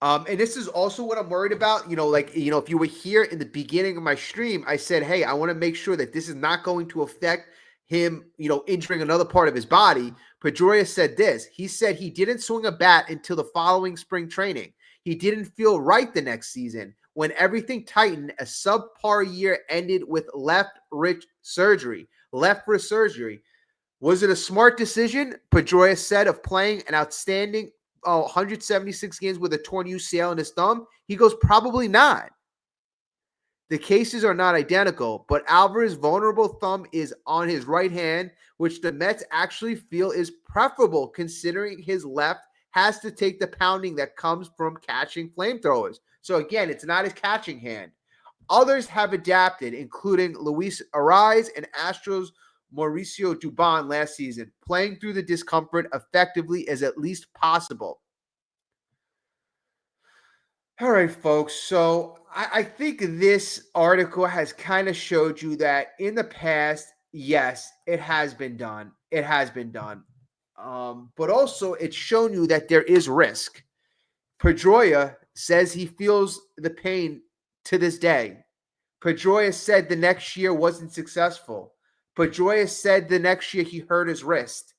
And this is also what I'm worried about. If you were here in the beginning of my stream, I said, hey, I want to make sure that this is not going to affect him, injuring another part of his body. Pedroia said this. He said he didn't swing a bat until the following spring training. He didn't feel right the next season. When everything tightened, a subpar year ended with left wrist surgery. Was it a smart decision? Pedroia said of playing an outstanding 176 games with a torn UCL in his thumb. He goes, probably not. The cases are not identical, but Alvarez's vulnerable thumb is on his right hand, which the Mets actually feel is preferable considering his left has to take the pounding that comes from catching flamethrowers. So again, it's not his catching hand. Others have adapted, including Luis Arraez and Astros Mauricio Dubon last season. Playing through the discomfort effectively is at least possible. All right, folks. So I think this article has kind of showed you that in the past, yes, it has been done. It has been done. But also, it's shown you that there is risk. Pedroia says he feels the pain to this day. Pedroia said the next year wasn't successful. Pedroia said the next year he hurt his wrist.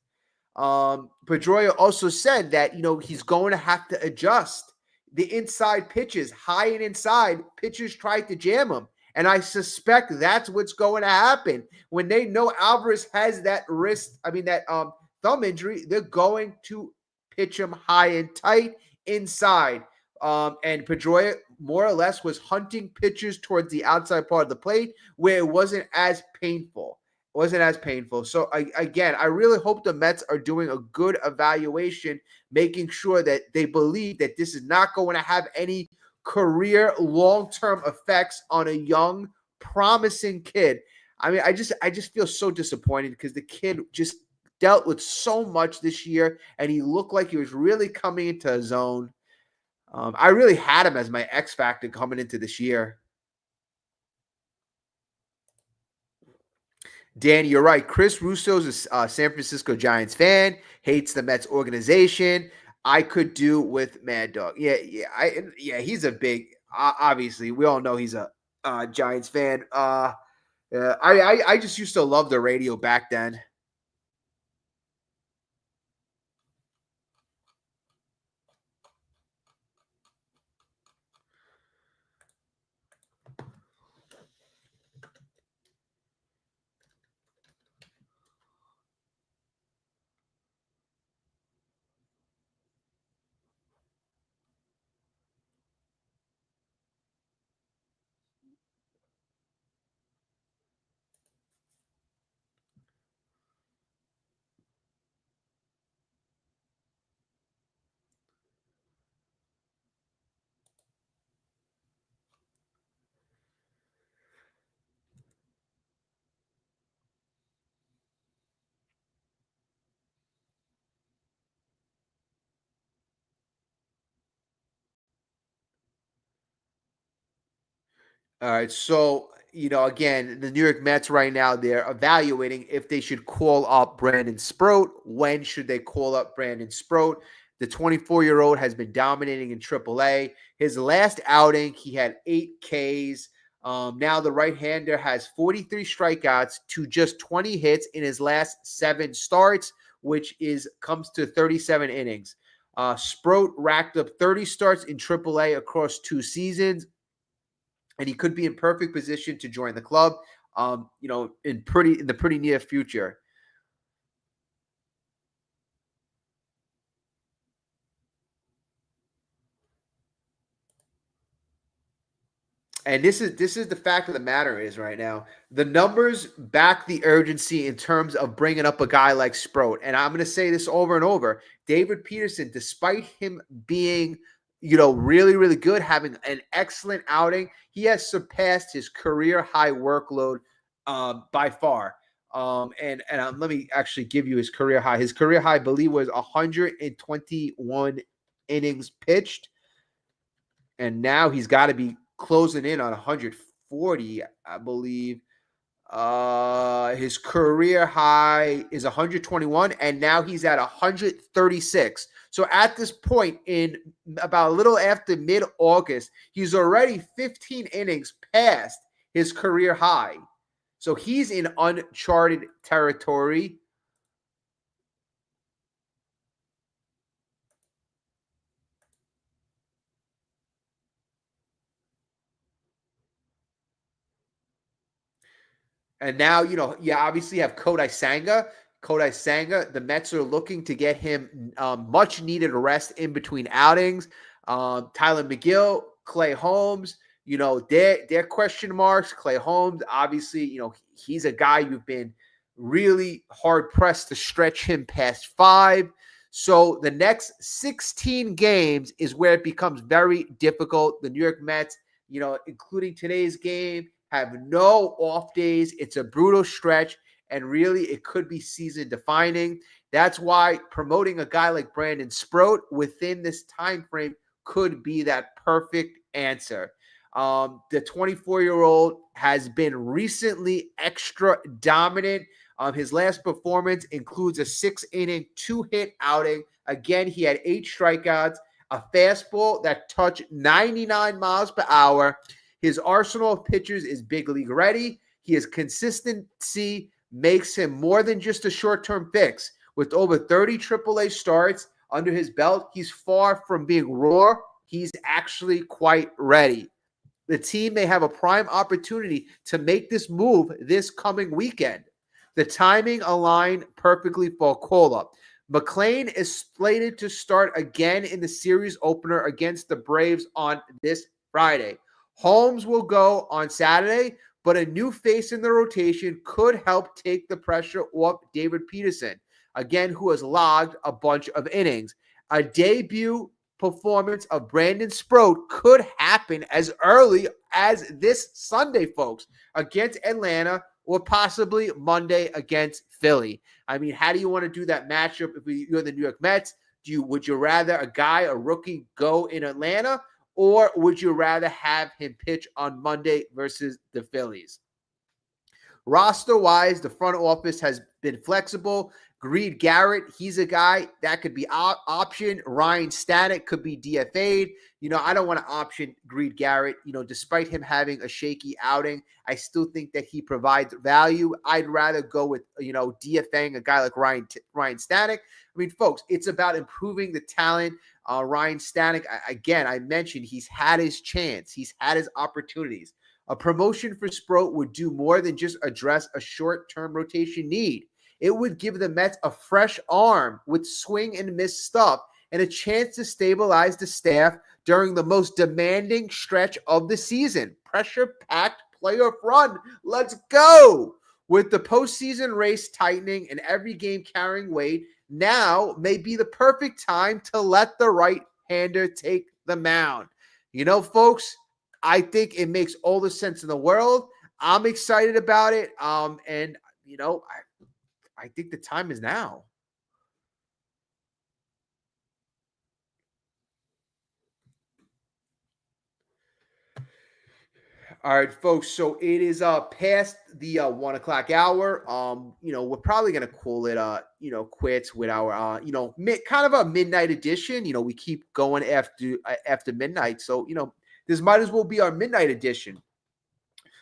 Pedroia also said that, he's going to have to adjust the inside pitches, high and inside. Pitchers tried to jam him. And I suspect that's what's going to happen. When they know Alvarez has that thumb injury, they're going to pitch him high and tight inside. And Pedroia more or less was hunting pitchers towards the outside part of the plate where it wasn't as painful. So I really hope the Mets are doing a good evaluation, making sure that they believe that this is not going to have any career long-term effects on a young, promising kid. I mean, I just feel so disappointed because the kid just dealt with so much this year, and he looked like he was really coming into his own. I really had him as my X factor coming into this year. Danny, you're right. Chris Russo's a San Francisco Giants fan, hates the Mets organization. I could do with Mad Dog. He's a big. Obviously, we all know he's a Giants fan. I just used to love the radio back then. All right. So, again, the New York Mets right now, they're evaluating if they should call up Brandon Sproat. When should they call up Brandon Sproat? The 24-year-old has been dominating in AAA. His last outing, he had 8 Ks. Now the right-hander has 43 strikeouts to just 20 hits in his last 7 starts, which comes to 37 innings. Sproat racked up 30 starts in AAA across 2 seasons, and he could be in perfect position to join the club, in the pretty near future. And this is the fact of the matter is right now, the numbers back the urgency in terms of bringing up a guy like Sproat. And I'm going to say this over and over. David Peterson, despite him being, really, really good, having an excellent outing, he has surpassed his career high workload by far. And let me actually give you his career high. His career high, I believe, was 121 innings pitched. And now he's got to be closing in on 140, I believe. His career high is 121, and now he's at 136. So at this point, in about a little after mid-August, he's already 15 innings past his career high. So he's in uncharted territory. And now, you obviously have Kodai Senga. Kodai Senga, the Mets are looking to get him much needed rest in between outings. Tyler McGill, Clay Holmes, they're question marks. Clay Holmes, obviously, he's a guy you've been really hard pressed to stretch him past 5. So the next 16 games is where it becomes very difficult. The New York Mets, including today's game, have no off days. It's a brutal stretch, and really it could be season defining. That's why promoting a guy like Brandon Sproat within this time frame could be that perfect answer. The 24-year-old has been recently extra dominant. His last performance includes a 6-inning, 2-hit outing. Again, he had 8 strikeouts, a fastball that touched 99 miles per hour. His arsenal of pitchers is big league ready. His consistency makes him more than just a short-term fix. With over 30 AAA starts under his belt, he's far from being raw. He's actually quite ready. The team may have a prime opportunity to make this move this coming weekend. The timing aligned perfectly for a call-up. McLean is slated to start again in the series opener against the Braves on this Friday. Holmes will go on Saturday, but a new face in the rotation could help take the pressure off David Peterson, again, who has logged a bunch of innings. A debut performance of Brandon Sproat could happen as early as this Sunday, folks, against Atlanta, or possibly Monday against Philly. I mean, how do you want to do that matchup if you're the New York Mets? Would you rather a rookie, go in Atlanta, or would you rather have him pitch on Monday versus the Phillies? Roster-wise, the front office has been flexible. Greed Garrett, he's a guy that could be option. Ryan Stanek could be DFA'd. I don't want to option Greed Garrett. Despite him having a shaky outing, I still think that he provides value. I'd rather go with, DFAing a guy like Ryan Stanek. I mean, folks, it's about improving the talent. Ryan Stanek, again, I mentioned he's had his chance. He's had his opportunities. A promotion for Sproat would do more than just address a short-term rotation need. It would give the Mets a fresh arm with swing and miss stuff and a chance to stabilize the staff during the most demanding stretch of the season. Pressure-packed playoff run. Let's go! With the postseason race tightening and every game carrying weight, now may be the perfect time to let the right-hander take the mound. Folks, I think it makes all the sense in the world. I'm excited about it. I think the time is now. All right, folks. So it is past the 1 o'clock hour. We're probably gonna call it quits with our kind of a midnight edition. We keep going after midnight. So this might as well be our midnight edition.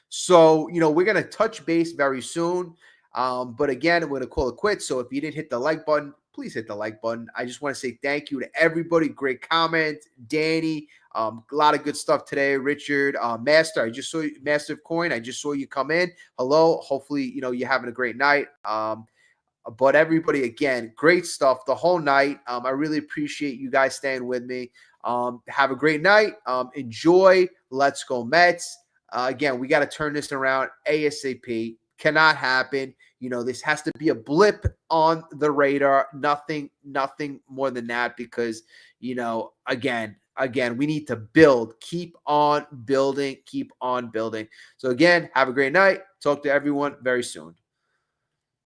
So we're gonna touch base very soon. But again, we're gonna call it quits. So if you didn't hit the like button, please hit the like button. I just want to say thank you to everybody. Great comment, Danny. A lot of good stuff today. Richard, Master, I just saw you, Master of Coin. I just saw you come in. Hello. Hopefully, you're having a great night. But everybody, again, great stuff the whole night. I really appreciate you guys staying with me. Have a great night. Enjoy. Let's go Mets. Again, we got to turn this around ASAP. Cannot happen. This has to be a blip on the radar. Nothing more than that, because, again, we need to build. Keep on building. So again, have a great night. Talk to everyone very soon.